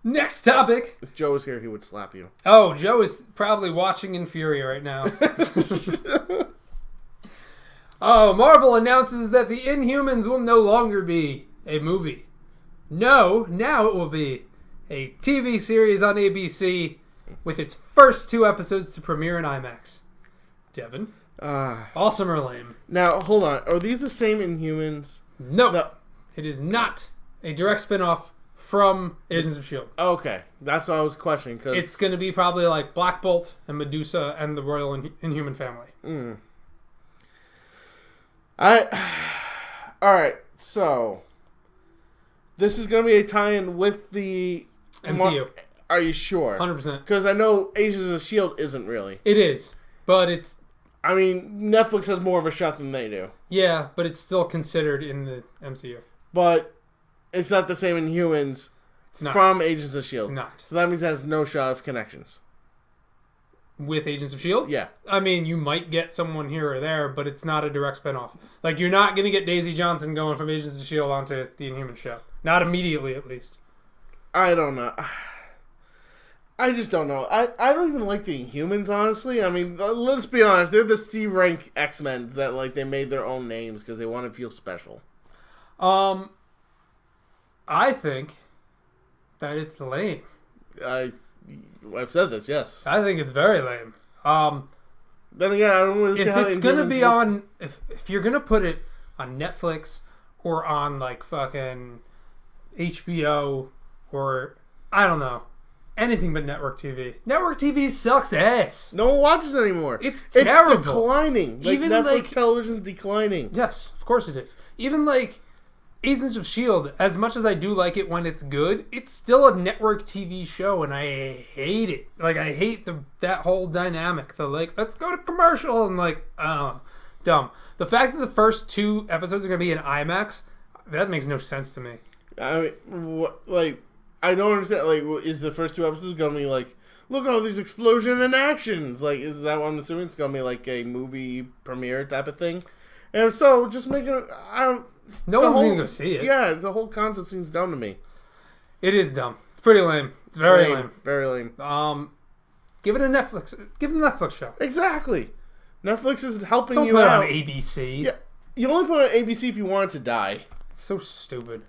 Next topic. If Joe was here, he would slap you. Oh, Joe is probably watching in fury right now. Marvel announces that the Inhumans will no longer be a movie. No, now it will be a TV series on ABC with its first 2 episodes to premiere in IMAX. Devin? Awesome or lame? Now, hold on. Are these the same Inhumans? No. It is not a direct spin-off from Agents of S.H.I.E.L.D. Okay, that's what I was questioning. Cause... It's going to be probably like Black Bolt and Medusa and the Royal Inhuman family. Alright, so... This is going to be a tie-in with the... MCU. Are you sure? 100%. Because I know Agents of S.H.I.E.L.D. isn't really. It is, but it's... I mean, Netflix has more of a shot than they do. Yeah, but it's still considered in the MCU. But... It's not the same Inhumans from Agents of S.H.I.E.L.D. It's not. So that means it has no shot of connections. With Agents of S.H.I.E.L.D.? Yeah. I mean, you might get someone here or there, but it's not a direct spinoff. Like, you're not going to get Daisy Johnson going from Agents of S.H.I.E.L.D. onto the Inhuman show. Not immediately, at least. I don't know. I just don't know. I don't even like the Inhumans, honestly. I mean, let's be honest. They're the C-rank X-Men that, like, they made their own names because they want to feel special. I think that it's lame. I've said this, yes. I think it's very lame. Then again, I don't really see how it's going to be on... If you're going to put it on Netflix or on, like, fucking HBO or, I don't know, anything but network TV. Network TV sucks ass. No one watches it anymore. It's terrible. It's declining. Like, even Netflix television's declining. Yes, of course it is. Even, like... Agents of S.H.I.E.L.D., as much as I do like it when it's good, it's still a network TV show, and I hate it. Like, I hate that whole dynamic. The, like, let's go to commercial, and, like, I don't know. Dumb. The fact that the first 2 episodes are going to be in IMAX, that makes no sense to me. I mean, I don't understand. Like, is the first 2 episodes going to be, like, look at all these explosion and actions? Like, is that what I'm assuming? It's going to be, like, a movie premiere type of thing? And if so, just make it... No one's going to go see it. Yeah, the whole concept seems dumb to me. It is dumb. It's pretty lame. It's very lame. Very lame. Give it a Netflix. Give it a Netflix show. Exactly. Netflix is helping you out. Don't put it on ABC. Yeah, you only put it on ABC if you want it to die. It's so stupid.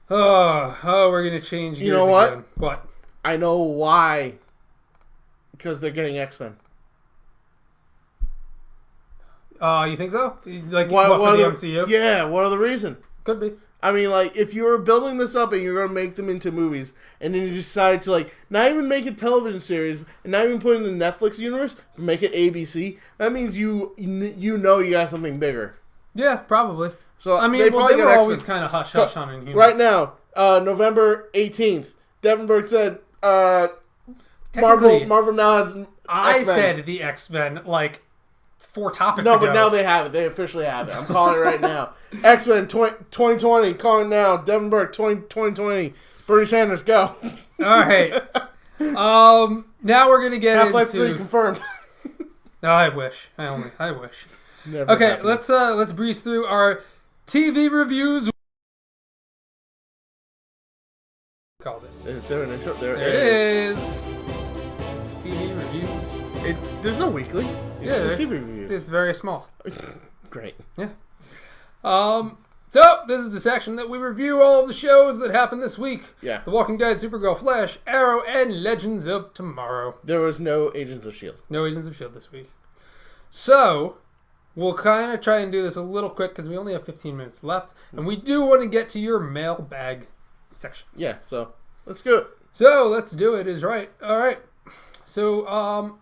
Oh, we're gonna change gears. You know what? Again. What? I know why. Because they're getting X-Men. You think so? Like what for the MCU? Yeah. What other reason? Could be. I mean, like, if you were building this up and you're going to make them into movies, and then you decide to, like, not even make a television series, and not even put it in the Netflix universe, make it ABC, that means you got something bigger. Yeah, probably. So I mean, they were always kind of hush-hush on Inhumans. Right now, November 18th, Devenberg said, Marvel now has X-Men. I said the X-Men, like, 4 topics ago. No, but now they have it. They officially have it. I'm calling it right now. X-Men 2020, calling now. Devenberg 2020. Bernie Sanders, go. All right. Now we're going to get Half-Life into... 3 confirmed. No, I wish. I wish. Never okay, happened. let's breeze through our TV reviews. Called it. Is there an intro? There it is. TV reviews. There's no weekly. It's TV reviews. It's very small. Great. Yeah. So this is the section that we review all of the shows that happened this week. Yeah. The Walking Dead, Supergirl, Flash, Arrow, and Legends of Tomorrow. There was no Agents of S.H.I.E.L.D. No Agents of S.H.I.E.L.D. this week. So we'll kind of try and do this a little quick because we only have 15 minutes left, and we do want to get to your mailbag sections. Yeah. So let's go. So let's do it. Is right. All right. So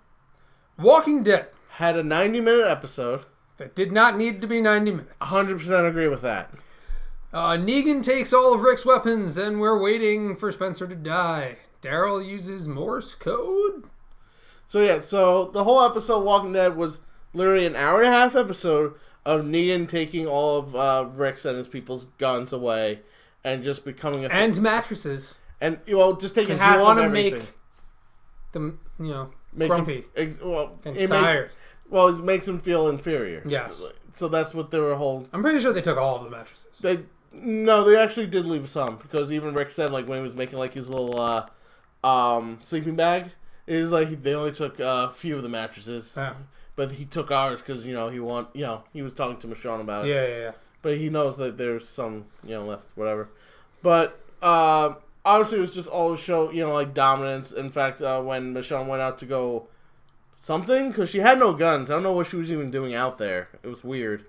Walking Dead had a 90-minute episode. That did not need to be 90 minutes. 100% agree with that. Negan takes all of Rick's weapons, and we're waiting for Spencer to die. Daryl uses Morse code. So the whole episode Walking Dead was literally an hour and a half episode of Negan taking all of Rick's and his people's guns away and just becoming and mattresses. And just taking half of everything. Make them, grumpy. And tired. It makes them feel inferior. Yes. So that's what they were holding. I'm pretty sure they took all of the mattresses. They actually did leave some, because even Rick said, like, when he was making, like, his little sleeping bag, it was like they only took a few of the mattresses. Yeah. But he took ours because, he was talking to Michonne about it. Yeah. But he knows that there's some, left, whatever. But, obviously it was just all to show, like, dominance. In fact, when Michonne went out to go something, because she had no guns. I don't know what she was even doing out there. It was weird.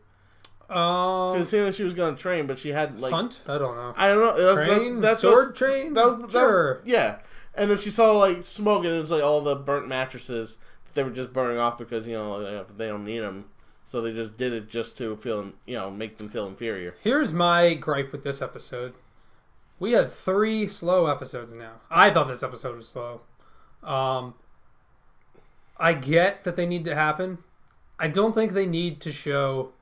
Because it seemed like she was going to train, but she had, like... Hunt? I don't know. I don't know. Train? That's sword train? Sure. Yeah. And then she saw, like, smoke, and it was, like, all the burnt mattresses that they were just burning off because, they don't need them. So they just did it just to feel, make them feel inferior. Here's my gripe with this episode. We had 3 slow episodes now. I thought this episode was slow. I get that they need to happen. I don't think they need to show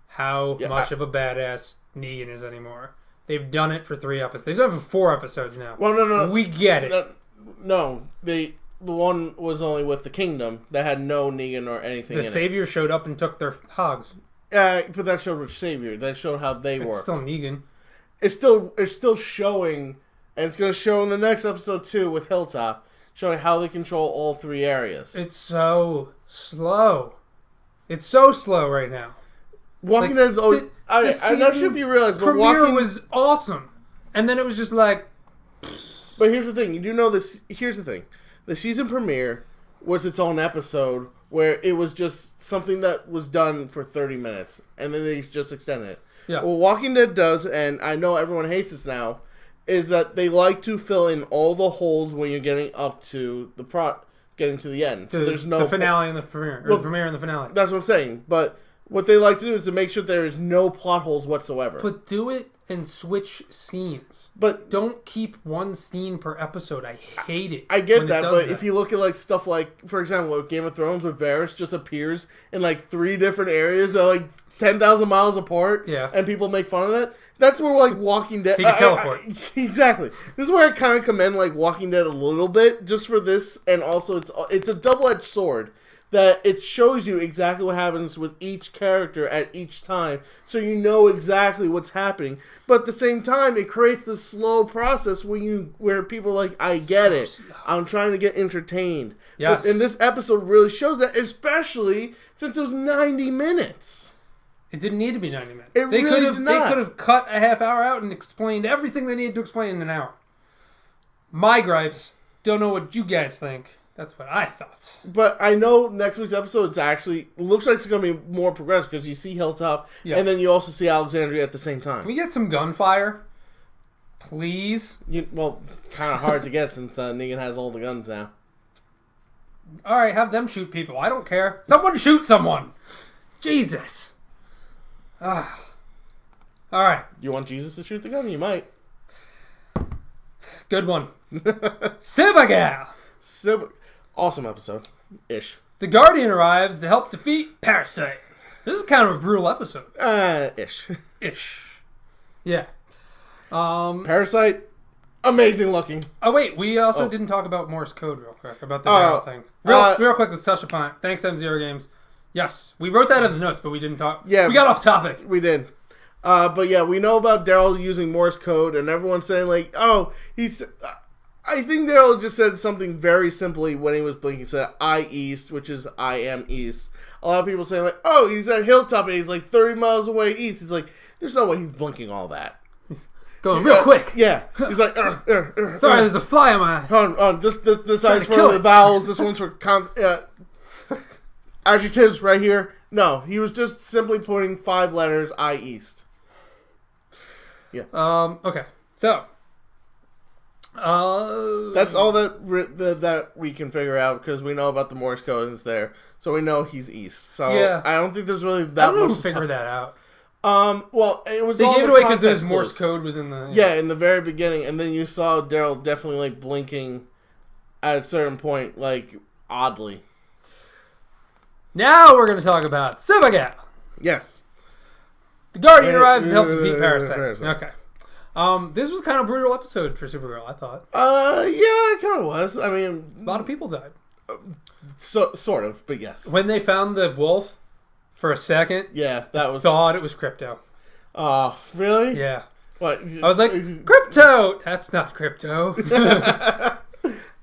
how much of a badass Negan is anymore. They've done it for 3 episodes. They've done it for 4 episodes now. Well, no. We get it. No, the one was only with the Kingdom that had no Negan or anything in it. The Savior showed up and took their hogs. But that showed which Savior. That showed how they work. It's still Negan. It's still showing, and it's going to show in the next episode too with Hilltop, showing how they control all 3 areas. It's so slow. It's so slow right now. Walking Dead's always... I'm not sure if you realize, but Premiere was awesome. And then it was just like... But here's the thing. You do know this... Here's the thing. The season premiere was its own episode where it was just something that was done for 30 minutes. And then they just extended it. Yeah. What Walking Dead does, and I know everyone hates this now, is that they like to fill in all the holes when you're getting up to getting to the end. So there's no... The finale and the premiere. Or the premiere and the finale. That's what I'm saying. But... What they like to do is to make sure there is no plot holes whatsoever. But do it and switch scenes. But don't keep one scene per episode. I hate it. I get that, but if you look at like stuff like, for example, Game of Thrones, where Varys just appears in like 3 different areas that are like 10,000 miles apart, and people make fun of that. That's where like Walking Dead. He can teleport. Exactly. This is where I kind of commend like Walking Dead a little bit, just for this, and also it's a double-edged sword. That it shows you exactly what happens with each character at each time, so you know exactly what's happening. But at the same time, it creates this slow process where people are like, I get it. Slow. I'm trying to get entertained. Yes. But, and this episode really shows that, especially since it was 90 minutes. It didn't need to be 90 minutes. They could have cut a half hour out and explained everything they needed to explain in an hour. My gripes. Don't know what you guys think. That's what I thought. But I know next week's episode looks like it's going to be more progressive because you see Hilltop and then you also see Alexandria at the same time. Can we get some gunfire? Please? Kind of hard to get since Negan has all the guns now. Alright, have them shoot people. I don't care. Someone shoot someone! Jesus. Alright. You want Jesus to shoot the gun? You might. Good one. Supergirl! Awesome episode. Ish. The Guardian arrives to help defeat Parasite. This is kind of a brutal episode. Ish. Yeah. Parasite, amazing looking. Oh, wait. We also didn't talk about Morse code real quick. About the barrel thing. Real quick, let's touch upon it. Thanks, M0 Games. Yes. We wrote that in the notes, but we didn't talk. Yeah. We got off topic. We did. But yeah, we know about Daryl using Morse code, and everyone's saying, like, he's... I think Daryl just said something very simply when he was blinking. He said, I East, which is I am East. A lot of people saying, like, he's at Hilltop, and he's, like, 30 miles away east. He's like, there's no way he's blinking all that. He's going real quick. Yeah. He's like, sorry, there's a fly on my... On this side's for the vowels, this one's for adjectives right here. No, he was just simply putting 5 letters, I East. Yeah. Okay. So... that's all that we can figure out because we know about the Morse code and it's there, so we know he's east. So yeah. I don't think there's really that much to figure that out. Well, it was they gave it away because there's Morse code was in the in the very beginning, and then you saw Daryl definitely like blinking at a certain point, like oddly. Now we're going to talk about Supergirl. Yes. The Guardian arrives to help defeat Parasite. Okay. This was kind of a brutal episode for Supergirl, I thought. Yeah, it kind of was. I mean... A lot of people died. Sort of, but yes. When they found the wolf, for a second... Yeah, that was... thought it was Crypto. Oh, really? Yeah. What? I was like, Crypto! That's not Crypto.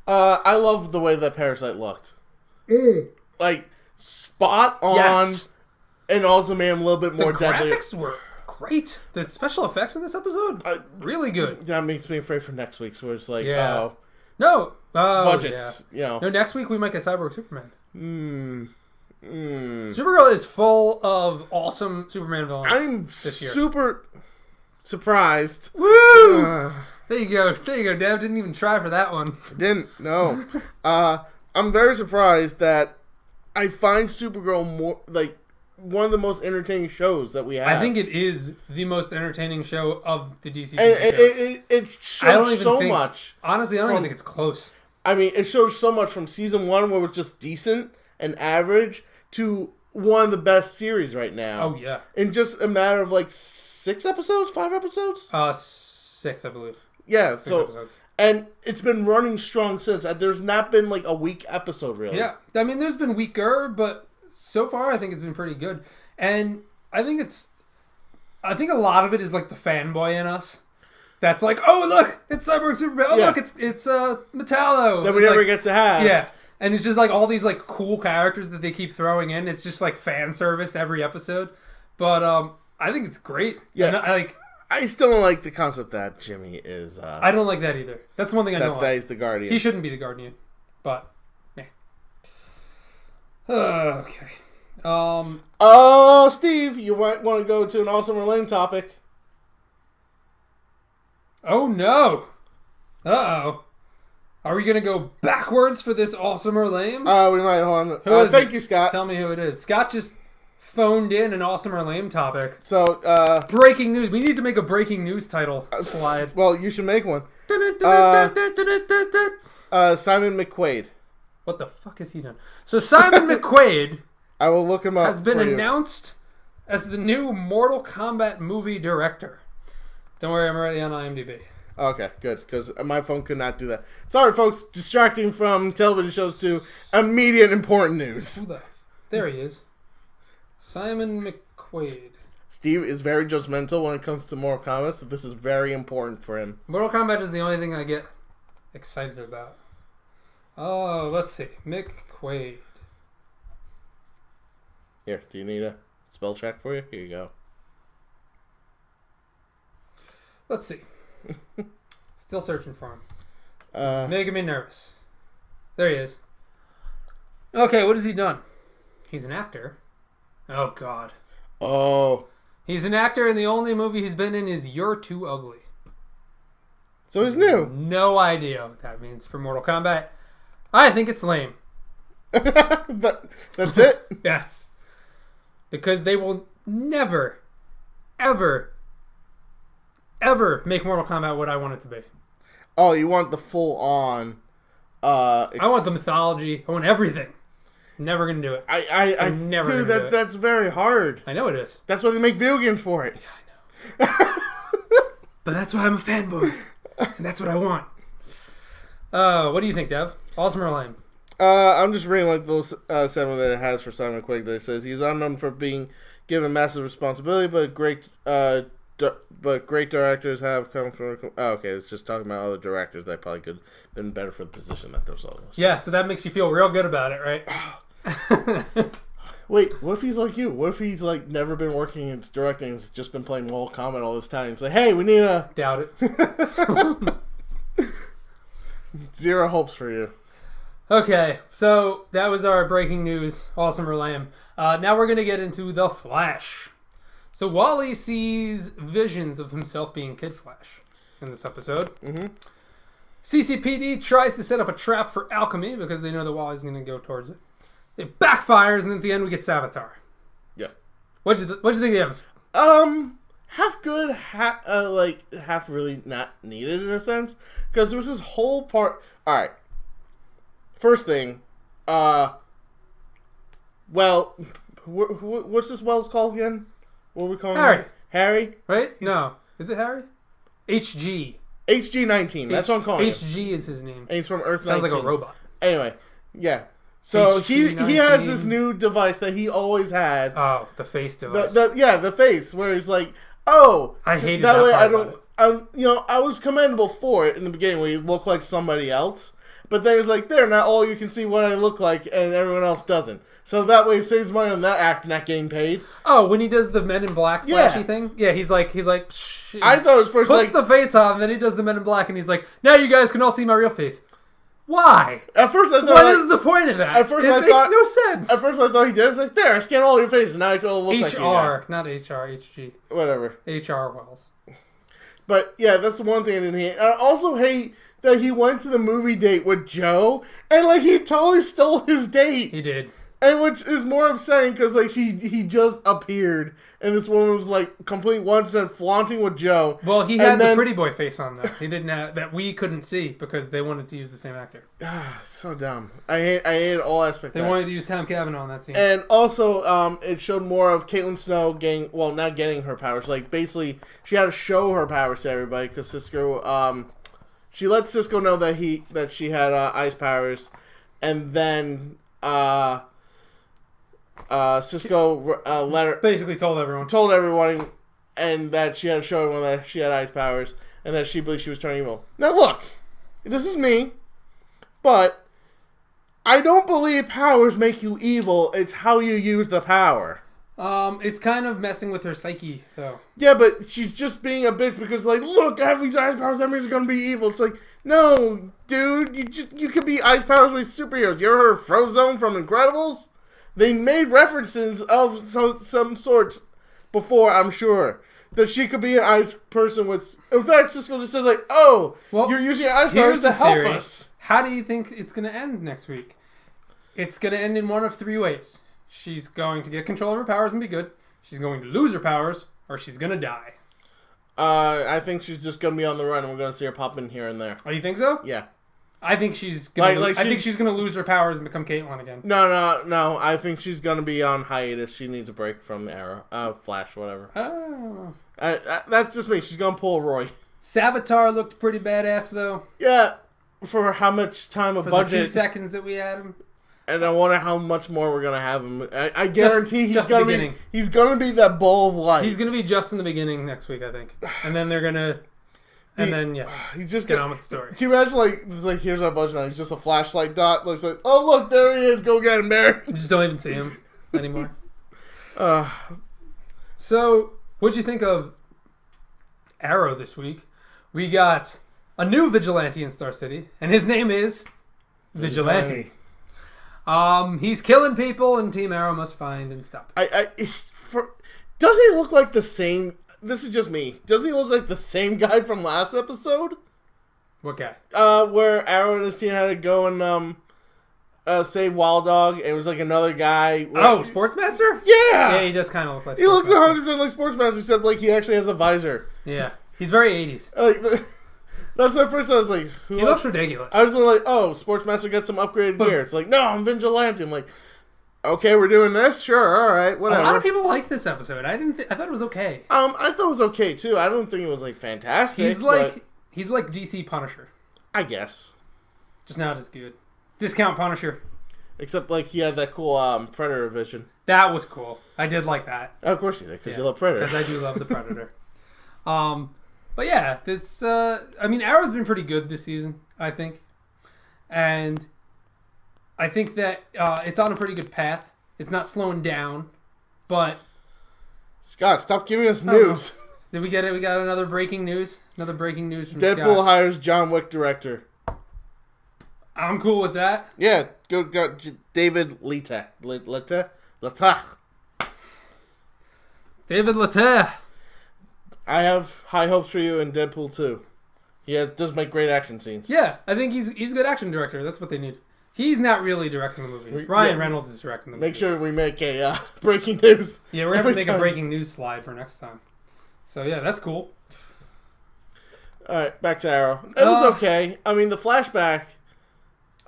I love the way that Parasite looked. Like, spot on, yes. And also made him a little bit more deadly. The graphics were... great. The special effects in this episode, really good. That makes me afraid for next week's, where it's like, budgets. Yeah. No, next week we might get Cyborg Superman. Supergirl is full of awesome Superman villains. I'm super surprised. Woo! There you go, Dev. Didn't even try for that one. Didn't. No. I'm very surprised that I find Supergirl more like. One of the most entertaining shows that we have. I think it is the most entertaining show of the DC shows. It shows so much. Honestly, I don't even think it's close. I mean, it shows so much from season 1, where it was just decent and average, to one of the best series right now. Oh, yeah. In just a matter of, 6 episodes? 5 episodes? 6, I believe. Yeah, 6 episodes. And it's been running strong since. There's not been, a weak episode, really. Yeah. I mean, there's been weaker, but... so far, I think it's been pretty good, and I think a lot of it is the fanboy in us. That's like, oh look, it's Cyborg Superman. Oh look, it's Metallo. That we never get to have. Yeah, and it's just all these cool characters that they keep throwing in. It's just fan service every episode, but I think it's great. Yeah, I still don't like the concept that Jimmy is. I don't like that either. That's the one thing I don't like. That he's the Guardian. He shouldn't be the Guardian, but. Okay. Steve, you might want to go to an awesome or lame topic. Oh, no. Uh-oh. Are we going to go backwards for this awesome or lame? We might. Hold on. Thank you, Scott. Tell me who it is. Scott just phoned in an awesome or lame topic. So, breaking news. We need to make a breaking news title slide. Well, you should make one. Simon McQuaid. What the fuck has he done? So Simon McQuaid I will look him up. Has been announced as the new Mortal Kombat movie director. Don't worry, I'm already on IMDb. Okay, good, because my phone could not do that. Sorry, folks, distracting from television shows to immediate important news. There he is. Simon McQuaid. Steve is very judgmental when it comes to Mortal Kombat, so this is very important for him. Mortal Kombat is the only thing I get excited about. Oh, let's see. McQuaid. Here, do you need a spell check for you. Here you go. Let's see. Still searching for him. It's making me nervous. There he is. Okay, what has he done? He's an actor. Oh, God. Oh. He's an actor, and the only movie he's been in is You're Too Ugly. So he's new. No idea what that means for Mortal Kombat. I think it's lame. That's it? Yes. Because they will never, ever, ever make Mortal Kombat what I want it to be. Oh, you want the full-on... I want the mythology. I want everything. Never gonna do it. I'm never gonna do it. That's very hard. I know it is. That's why they make video games for it. Yeah, I know. But that's why I'm a fanboy. And that's what I want. What do you think, Dev? Awesome or lame? I'm just reading like the little segment that it has for Simon Quigg that says he's unknown for being given massive responsibility, but great directors have come from. Oh, okay, it's just talking about other directors that probably could have been better for the position that they're so. Yeah, so that makes you feel real good about it, right? Wait, what if he's like you? What if he's like never been working in directing, and just been playing Mortal Kombat all this time? It's like, hey, we need a... Doubt it. Zero hopes for you. Okay, so that was our breaking news, awesome or lame. Now we're going to get into The Flash. So Wally sees visions of himself being Kid Flash in this episode. Mm-hmm. CCPD tries to set up a trap for Alchemy because they know that Wally's going to go towards it. It backfires, and at the end we get Savitar. Yeah. What'd you think of the episode? Half good, half really not needed in a sense. Because there was this whole part... Alright. First thing, well, what's this Wells called again? What are we calling Harry. him? Harry? Right? No. Is it Harry? HG. HG-19. That's what I'm calling him. HG is his name. And he's from Earth 19. Sounds like a robot. Anyway, yeah. So he has this new device that he always had. Oh, the face device. The face, where he's like, oh, I hated that way. I was commendable for it in the beginning where he looked like somebody else. But then it's like, there, now all you can see what I look like, and everyone else doesn't. So that way it saves money on that actor not getting paid. Oh, when he does the Men in Black flashy thing? Yeah, he's like, Psh, I thought it was first puts the face on, and then he does the Men in Black, and he's like, now you guys can all see my real face. Why? At first I thought... What is the point of that? It makes no sense. At first I thought he did. It's like, there, I scan all your faces, and now I can look like you. HR, not HR, HG. Whatever. HR Wells. But, yeah, that's the one thing I didn't hate. I also hate that he went to the movie date with Joe, and, like, he totally stole his date. He did. And which is more upsetting, because, like, he just appeared, and this woman was, like, complete 100% flaunting with Joe. Well, he had the pretty boy face on, though. He didn't have... That we couldn't see, because they wanted to use the same actor. So dumb. I hated all aspects of that. They wanted to use Tom Cavanaugh in that scene. And also, it showed more of Caitlin Snow getting... Well, not getting her powers. Like, basically, she had to show her powers to everybody, because Cisco... She let Cisco know that she had ice powers, and then Cisco let her basically told everyone, and that she had to show everyone that she had ice powers, and that she believed she was turning evil. Now look, this is me, but I don't believe powers make you evil. It's how you use the power. It's kind of messing with her psyche, though. Yeah, but she's just being a bitch because, like, look, I have these ice powers, that means it's gonna be evil. It's like, no, dude, you could be ice powers with superheroes. You ever heard of Frozone from Incredibles? They made references of some sorts before, I'm sure, that she could be an ice person with... In fact, Cisco just said, like, oh, well, you're using your ice powers to help us. How do you think it's gonna end next week? It's gonna end in one of three ways. She's going to get control of her powers and be good. She's going to lose her powers, or she's going to die. I think she's just going to be on the run, and we're going to see her pop in here and there. Oh, you think so? Yeah. I think she's going to. I think she's going to lose her powers and become Caitlyn again. No. I think she's going to be on hiatus. She needs a break from Arrow, Flash, whatever. Oh. That's just me. She's going to pull a Roy. Savitar looked pretty badass, though. Yeah. For how much time of budget? For the 2 seconds that we had him. And I wonder how much more we're gonna have him. I guarantee he's gonna be that ball of light. He's gonna be just in the beginning next week, I think. And then they're gonna, he's just get on with the story. Can you imagine like here's our budget now. He's just a flashlight dot. Looks like, oh look, there he is. Go get him, Barry. You just don't even see him anymore. So, what'd you think of Arrow this week? We got a new vigilante in Star City, and his name is Vigilante. He's killing people, and Team Arrow must find and stop. Does he look like the same? This is just me. Does he look like the same guy from last episode? What guy? Where Arrow and his team had to go and save Wild Dog. It was like another guy. Sportsmaster? Yeah! Yeah, he does kind of look like He looks 100% like Sportsmaster, except like he actually has a visor. Yeah. He's very 80s. That's my first. I was like, he looks ridiculous. I was like, oh, Sportsmaster gets some upgraded gear. It's like, no, I'm Vigilante. I'm like, okay, we're doing this. Sure, all right, whatever. A lot of people like this episode. I thought it was okay. I thought it was okay too. I don't think it was like fantastic. He's like DC Punisher. I guess. Just not as good. Discount Punisher. Except like he had that cool Predator vision. That was cool. I did like that. Of course you did, because you love Predator. Because I do love the Predator. But yeah, this. Arrow's been pretty good this season, I think, and I think that it's on a pretty good path. It's not slowing down, but Scott, stop giving us news. Did we get it? We got another breaking news. Another breaking news from Deadpool Scott. hires John Wick director. I'm cool with that. Yeah, go David Leta. David Leta. I have high hopes for you in Deadpool 2. He does make great action scenes. Yeah, I think he's a good action director. That's what they need. He's not really directing the movie. Ryan Reynolds is directing the movie. Make sure we make a breaking news. Yeah, we're going to have to make a breaking news slide for next time. So yeah, that's cool. Alright, back to Arrow. It was okay. I mean, the flashback...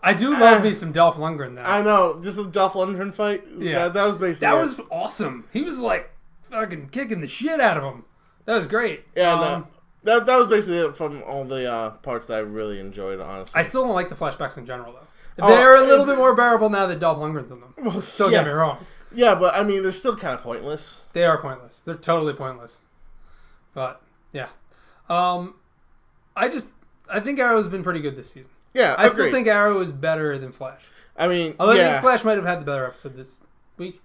I do love me some Dolph Lundgren, though. I know. Just the Dolph Lundgren fight. Yeah. That was basically That was awesome. He was like fucking kicking the shit out of him. That was great. Yeah, that was basically it from all the parts that I really enjoyed, honestly. I still don't like the flashbacks in general, though. They're a little bit more bearable now that Dolph Lundgren's in them. Don't get me wrong. Yeah, but I mean, they're still kind of pointless. They are pointless. They're totally pointless. But, yeah. I think Arrow's been pretty good this season. Yeah, I still think Arrow is better than Flash. I mean, although I think Flash might have had the better episode this week,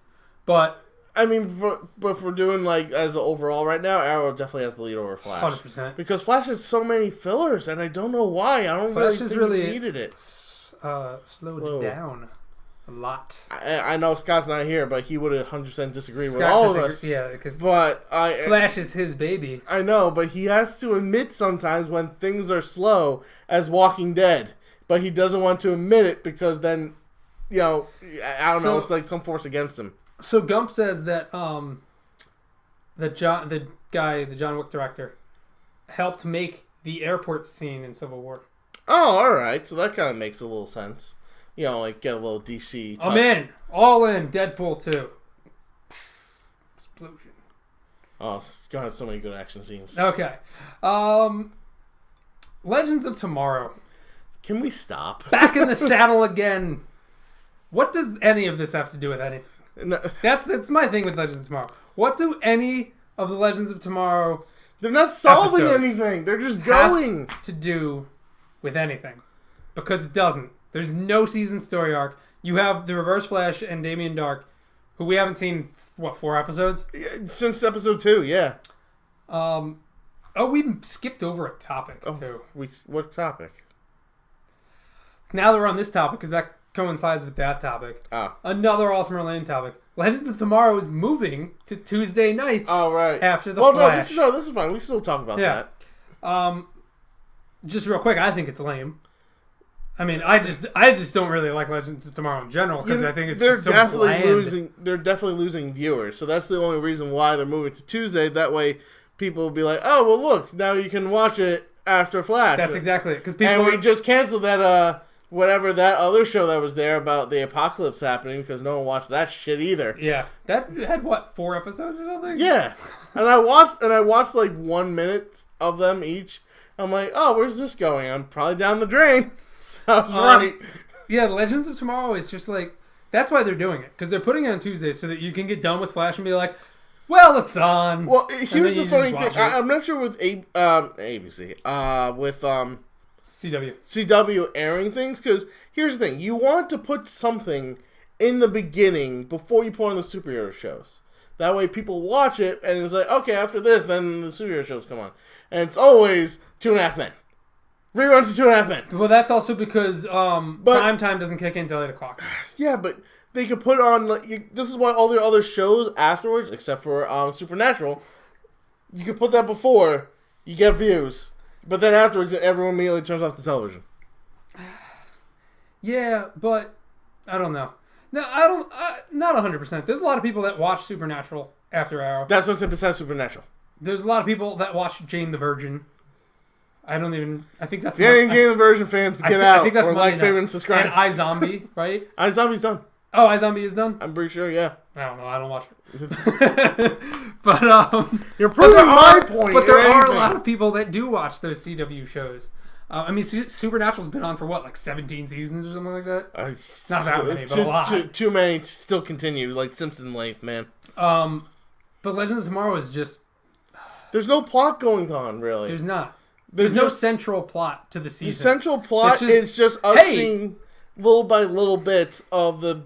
but I mean, if we're doing like as an overall right now, Arrow definitely has the lead over Flash. 100%. Because Flash had so many fillers, and I don't know why. I don't Flash really think he needed it. Slowed down a lot. I know Scott's not here, but he would 100% disagree with all of us. Yeah, because Flash is his baby. I know, but he has to admit sometimes when things are slow, as Walking Dead. But he doesn't want to admit it because then, I don't know, it's like some force against him. So Gump says that the John Wick director, helped make the airport scene in Civil War. Oh, all right. So that kind of makes a little sense. Like get a little DC touch. I'm in. All in. Deadpool 2. Explosion. Oh, it's going to have so many good action scenes. Okay. Legends of Tomorrow. Can we stop? Back in the saddle again. What does any of this have to do with anything? No. That's my thing with Legends of Tomorrow. What do any of the Legends of Tomorrow They're not solving anything. They're just going. Have to do with anything. Because it doesn't. There's no season story arc. You have the Reverse Flash and Damien Dark, who we haven't seen, 4 episodes? Since episode 2, yeah. We skipped over a topic, too. What topic? Now that we're on this topic, because that coincides with that topic. Oh. Another Awesome Lane topic. Legends of Tomorrow is moving to Tuesday nights. Oh, right. After the Flash. This is fine. We can still talk about that. Just real quick, I think it's lame. I mean, I just don't really like Legends of Tomorrow in general because I think it's just so bland. They're definitely losing viewers, so that's the only reason why they're moving to Tuesday. That way, people will be like, "Oh, well, look, now you can watch it after Flash." That's exactly it. We just canceled that whatever that other show that was there about the apocalypse happening because no one watched that shit either. Yeah, that had 4 episodes or something. Yeah, and I watched like 1 minute of them each. I'm like, "Oh, where's this going? I'm probably down the drain." I was right. Yeah, Legends of Tomorrow is just like... That's why they're doing it. Because they're putting it on Tuesdays so that you can get done with Flash and be like, well, it's on. Well, here's the funny thing. I'm not sure with ABC. With CW airing things. Because here's the thing. You want to put something in the beginning before you put on the superhero shows. That way people watch it, and it's like, okay, after this, then the superhero shows come on. And it's always 2.5 Men. Reruns of 2.5 Men. Well, that's also because prime time doesn't kick in until 8 o'clock. Yeah, but they could put on... this is why all the other shows afterwards, except for Supernatural, you could put that before, you get views. But then afterwards, everyone immediately turns off the television. Yeah, but I don't know. No, I don't... not 100%. There's a lot of people that watch Supernatural after Arrow. That's what I said besides Supernatural. There's a lot of people that watch Jane the Virgin. I think that's... If you're any Jane the Virgin fans, get out. I think that's Monday favorite, and subscribe. And iZombie, right? iZombie's done. Oh, iZombie is done? I'm pretty sure, yeah. I don't know. I don't watch it. But, you're proving my point. But there are a lot of people that do watch those CW shows. Supernatural's been on for what, like 17 seasons or something like that? Not that many, but a lot. Too many to still continue, like Simpson length, man. But Legends of Tomorrow is just... There's no plot going on, really. There's not. There's no central plot to the season. The central plot is just us seeing little by little bits of the...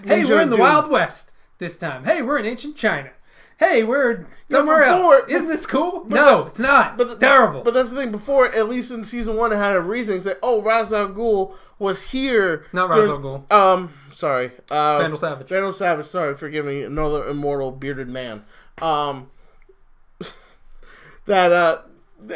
Hey, we're in the Wild West this time. Hey, we're in ancient China. Hey, we're somewhere else. Isn't this cool? No, it's not. But it's terrible. But that's the thing. Before, at least in season 1, it had a reason. It's like, oh, Ra's al Ghul was here. Not Ra's al Ghul. Sorry. Vandal Savage. Vandal Savage. Sorry, forgive me. Another immortal bearded man.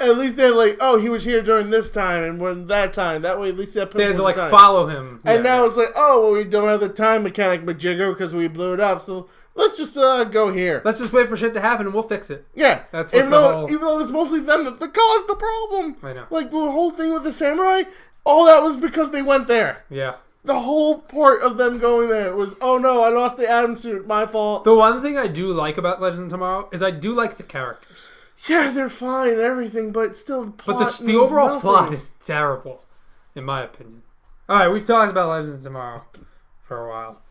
At least they're like, oh, he was here during this time and when that time. That way, at least that they had to like follow him. And now it's like, oh, well, we don't have the time mechanic majigger because we blew it up. So let's just go here. Let's just wait for shit to happen and we'll fix it. Yeah, that's what even though it's mostly them that caused the problem. I know. Like the whole thing with the samurai, all that was because they went there. Yeah. The whole part of them going there was, oh no, I lost the Atom suit, my fault. The one thing I do like about Legends of Tomorrow is I do like the characters. Yeah, they're fine and everything, but still, the overall plot is terrible, in my opinion. All right, we've talked about Legends of Tomorrow for a while,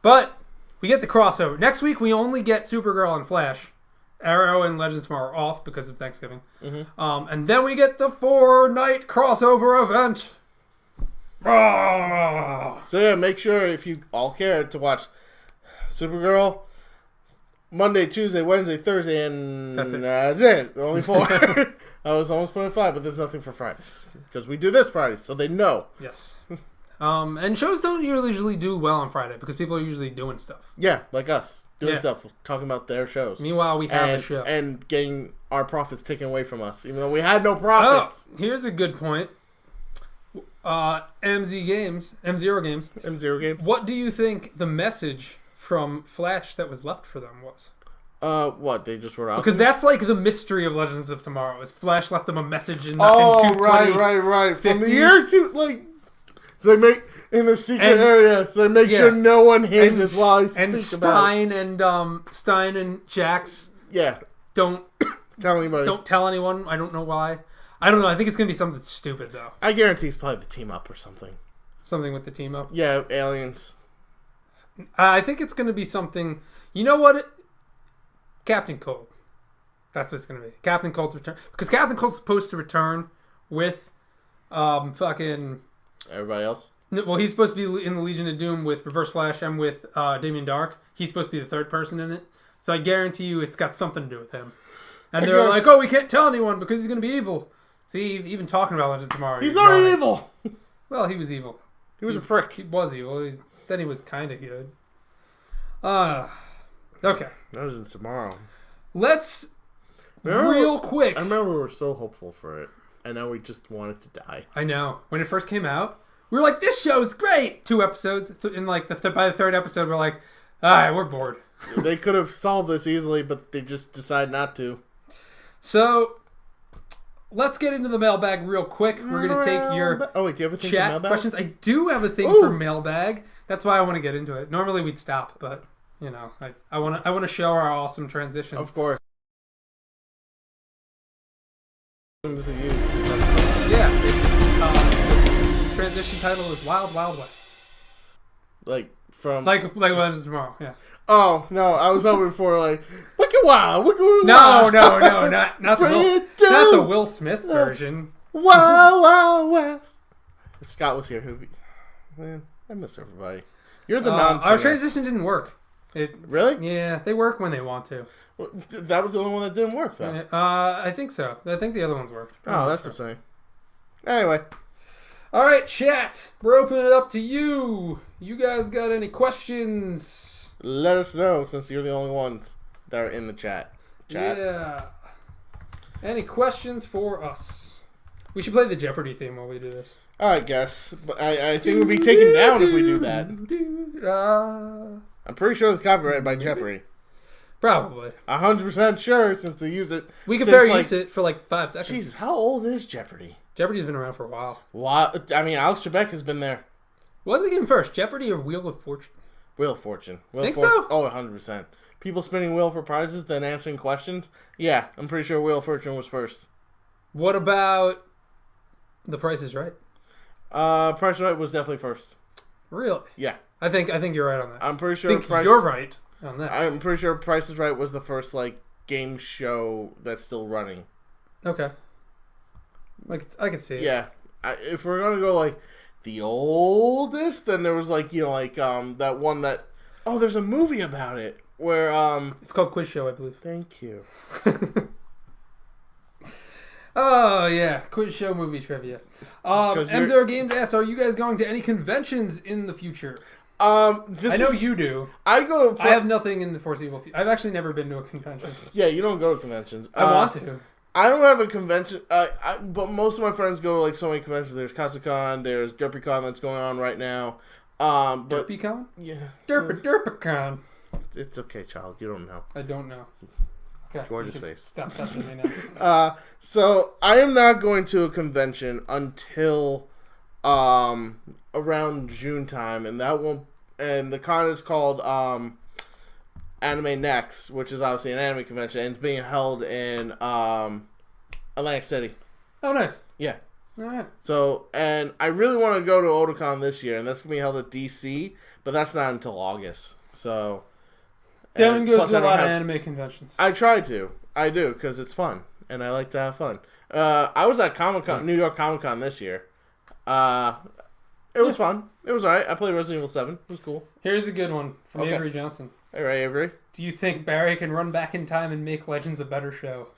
but we get the crossover next week. We only get Supergirl and Flash. Arrow and Legends of Tomorrow are off because of Thanksgiving, and then we get the 4-night crossover event. So yeah, make sure if you all care to watch Supergirl. Monday, Tuesday, Wednesday, Thursday, and that's it. Only 4. I was almost putting 5, but there's nothing for Fridays. Because we do this Friday, so they know. Yes. And shows don't usually do well on Friday because people are usually doing stuff. Yeah, like us. Doing stuff, talking about their shows. Meanwhile, we have a show. And getting our profits taken away from us, even though we had no profits. Oh, here's a good point. MZ Games. M0 Games. What do you think the message from Flash that was left for them was? What? They just were out? Because that's like the mystery of Legends of Tomorrow. Is Flash left them a message in right. From the year to like, so they make in the secret area, so they make sure no one hears it while he speaks about it. Stein and Jax. Yeah. Don't tell anybody. Don't tell anyone. I don't know why. I don't know. I think it's gonna be something stupid though. I guarantee it's probably the team up or something. Something with the team up. Yeah, aliens. I think it's going to be something... You know what? Captain Cold. That's what it's going to be. Captain Cold's return. Because Captain Cold's supposed to return with fucking... Everybody else? Well, he's supposed to be in the Legion of Doom with Reverse Flash and with Damien Dark. He's supposed to be the third person in it. So I guarantee you it's got something to do with him. And they're like, oh, we can't tell anyone because he's going to be evil. See, even talking about Legends Tomorrow... He's already evil! Well, he was evil. He was a prick. He was evil. Then he was kind of good. Okay. Legends Tomorrow. Let's real quick. I remember we were so hopeful for it, and now we just want it to die. I know. When it first came out, we were like, "This show's great." 2 episodes, in like by the 3rd episode, we're like, "All right, we're bored." They could have solved this easily, but they just decided not to. So. Let's get into the mailbag real quick. We're going to take your do you have a thing chat for mailbag? Questions. I do have a thing for mailbag. That's why I want to get into it. Normally we'd stop, but you know, I want to show our awesome transitions. Of course. Yeah, it's the transition title is Wild Wild West. Like Legends Tomorrow. Yeah. Oh no, I was hoping for like Wicked Wild, Wicked Wild. No, not the Will Smith version. Wild Wild West. If Scott was here, man, I miss everybody. You're the non-singer. Our transition didn't work. Really? Yeah, they work when they want to. Well, that was the only one that didn't work, though. I think so. I think the other ones worked. That's what I'm saying. Anyway. All right, chat. We're opening it up to you. You guys got any questions? Let us know, since you're the only ones that are in the chat. Yeah. Any questions for us? We should play the Jeopardy theme while we do this. I guess. But I think we'll be taken down if we do that. I'm pretty sure it's copyrighted by Jeopardy. Probably. 100% sure, since they use it. We could fair use it for like 5 seconds. Jesus, how old is Jeopardy? Jeopardy's been around for a while. Wow. I mean, Alex Trebek has been there. What did they give him first? Jeopardy or Wheel of Fortune? Wheel of Fortune. Think so? Oh, 100%. People spinning Wheel for prizes, then answering questions? Yeah, I'm pretty sure Wheel of Fortune was first. What about The Price is Right? Price is Right was definitely first. Really? Yeah. I think you're right on that. I'm pretty sure you're right on that. I'm pretty sure Price is Right was the first game show that's still running. Okay. I could see it. Yeah. If we're gonna go the oldest, then there was that one that there's a movie about it where it's called Quiz Show, I believe. Thank you. Oh yeah, Quiz Show movie trivia. M0 Games asks, are you guys going to any conventions in the future? I know you do. I have nothing in the foreseeable future. I've actually never been to a convention. Yeah, you don't go to conventions. I want to. I don't have a convention, but most of my friends go to so many conventions. There's Katsucon, there's DerpyCon that's going on right now. DerpyCon? Yeah. DerpyCon. It's okay, child. You don't know. I don't know. Okay. Gorgeous face. Stop touching me now. So I am not going to a convention until around June time, and the con is called Anime Next, which is obviously an anime convention, and it's being held in Atlantic City. Oh, nice. Yeah. All right. So, and I really want to go to Otakon this year, and that's going to be held at DC, but that's not until August. So, Devin goes to a lot of anime conventions. I try to. I do, because it's fun, and I like to have fun. I was at New York Comic Con this year. It was fun. It was alright. I played Resident Evil 7. It was cool. Here's a good one from Avery Johnson. All right, Avery. Do you think Barry can run back in time and make Legends a better show?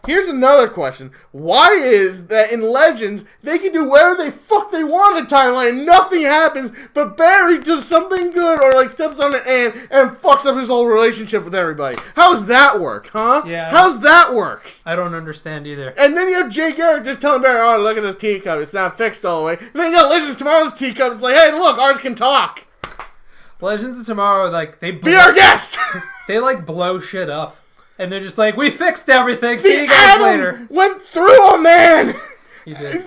Here's another question. Why is that in Legends, they can do whatever the fuck they want in the timeline, nothing happens, but Barry does something good or steps on an ant and fucks up his whole relationship with everybody? How's that work, huh? Yeah. How's that work? I don't understand either. And then you have Jay Garrick just telling Barry, oh, look at this teacup, it's not fixed all the way. And then you got Legends Tomorrow's teacup, it's like, hey, look, ours can talk. Legends of Tomorrow, be our guest! They blow shit up. And they're just like, we fixed everything. See you guys later. Went through a man. He did.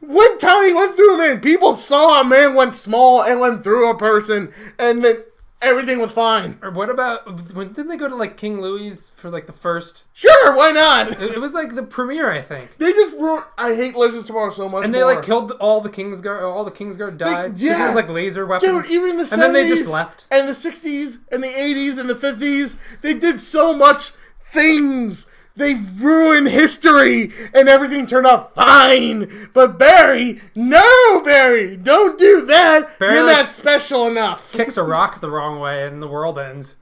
One time he went through a man. People saw a man went small and went through a person, and then everything was fine. Or what about didn't they go to King Louis for the first? Sure, why not? It was the premiere, I think. They just ruined. I hate Legends Tomorrow so much. And they killed all the Kingsguard. All the Kingsguard died. Yeah, there was laser weapons. Dude, even the 70s, and then they just left. And the 60s and the 80s and the 50s, they did so much things. They ruined history, and everything turned out fine. But Barry, no, Barry, don't do that. Barry, you're not special enough. Kicks a rock the wrong way, and the world ends.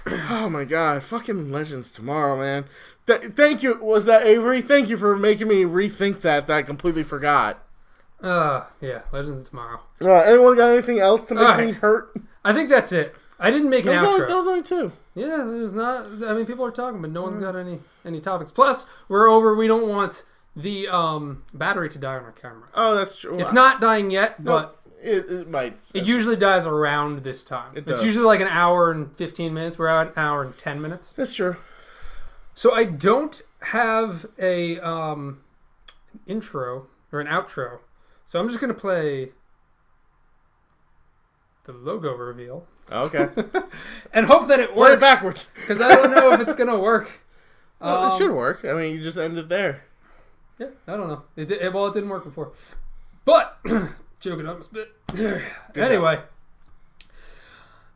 Oh my god, fucking Legends Tomorrow, man. Thank you. Was that Avery? Thank you for making me rethink that I completely forgot. Yeah, Legends Tomorrow. Anyone got anything else to make me hurt? I think that's it. I didn't make an outro. There was only 2. Yeah, there's not. I mean, people are talking, but no one's got any topics. Plus, we're over. We don't want the battery to die on our camera. Oh, that's true. It's not dying yet, but it might. It usually dies around this time. It's usually an hour and 15 minutes. We're at an hour and 10 minutes. That's true. So I don't have a intro or an outro. So I'm just gonna play the logo reveal. Okay. And hope that it works. Play it backwards. Because I don't know if it's going to work. Well, it should work. I mean, you just end it there. Yeah, I don't know. It didn't work before. But, joking up a bit. Anyway.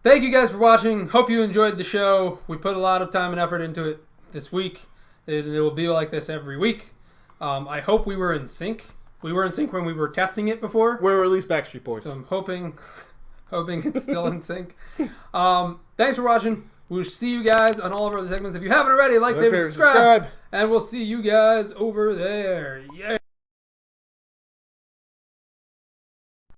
Thank you guys for watching. Hope you enjoyed the show. We put a lot of time and effort into it this week. It will be like this every week. I hope we were in sync. We were in sync when we were testing it before. We're at least Backstreet Boys. So I'm hoping hoping it's still in sync. Thanks for watching. We'll see you guys on all of our other segments. If you haven't already, like, favorite, subscribe. And we'll see you guys over there. Yeah.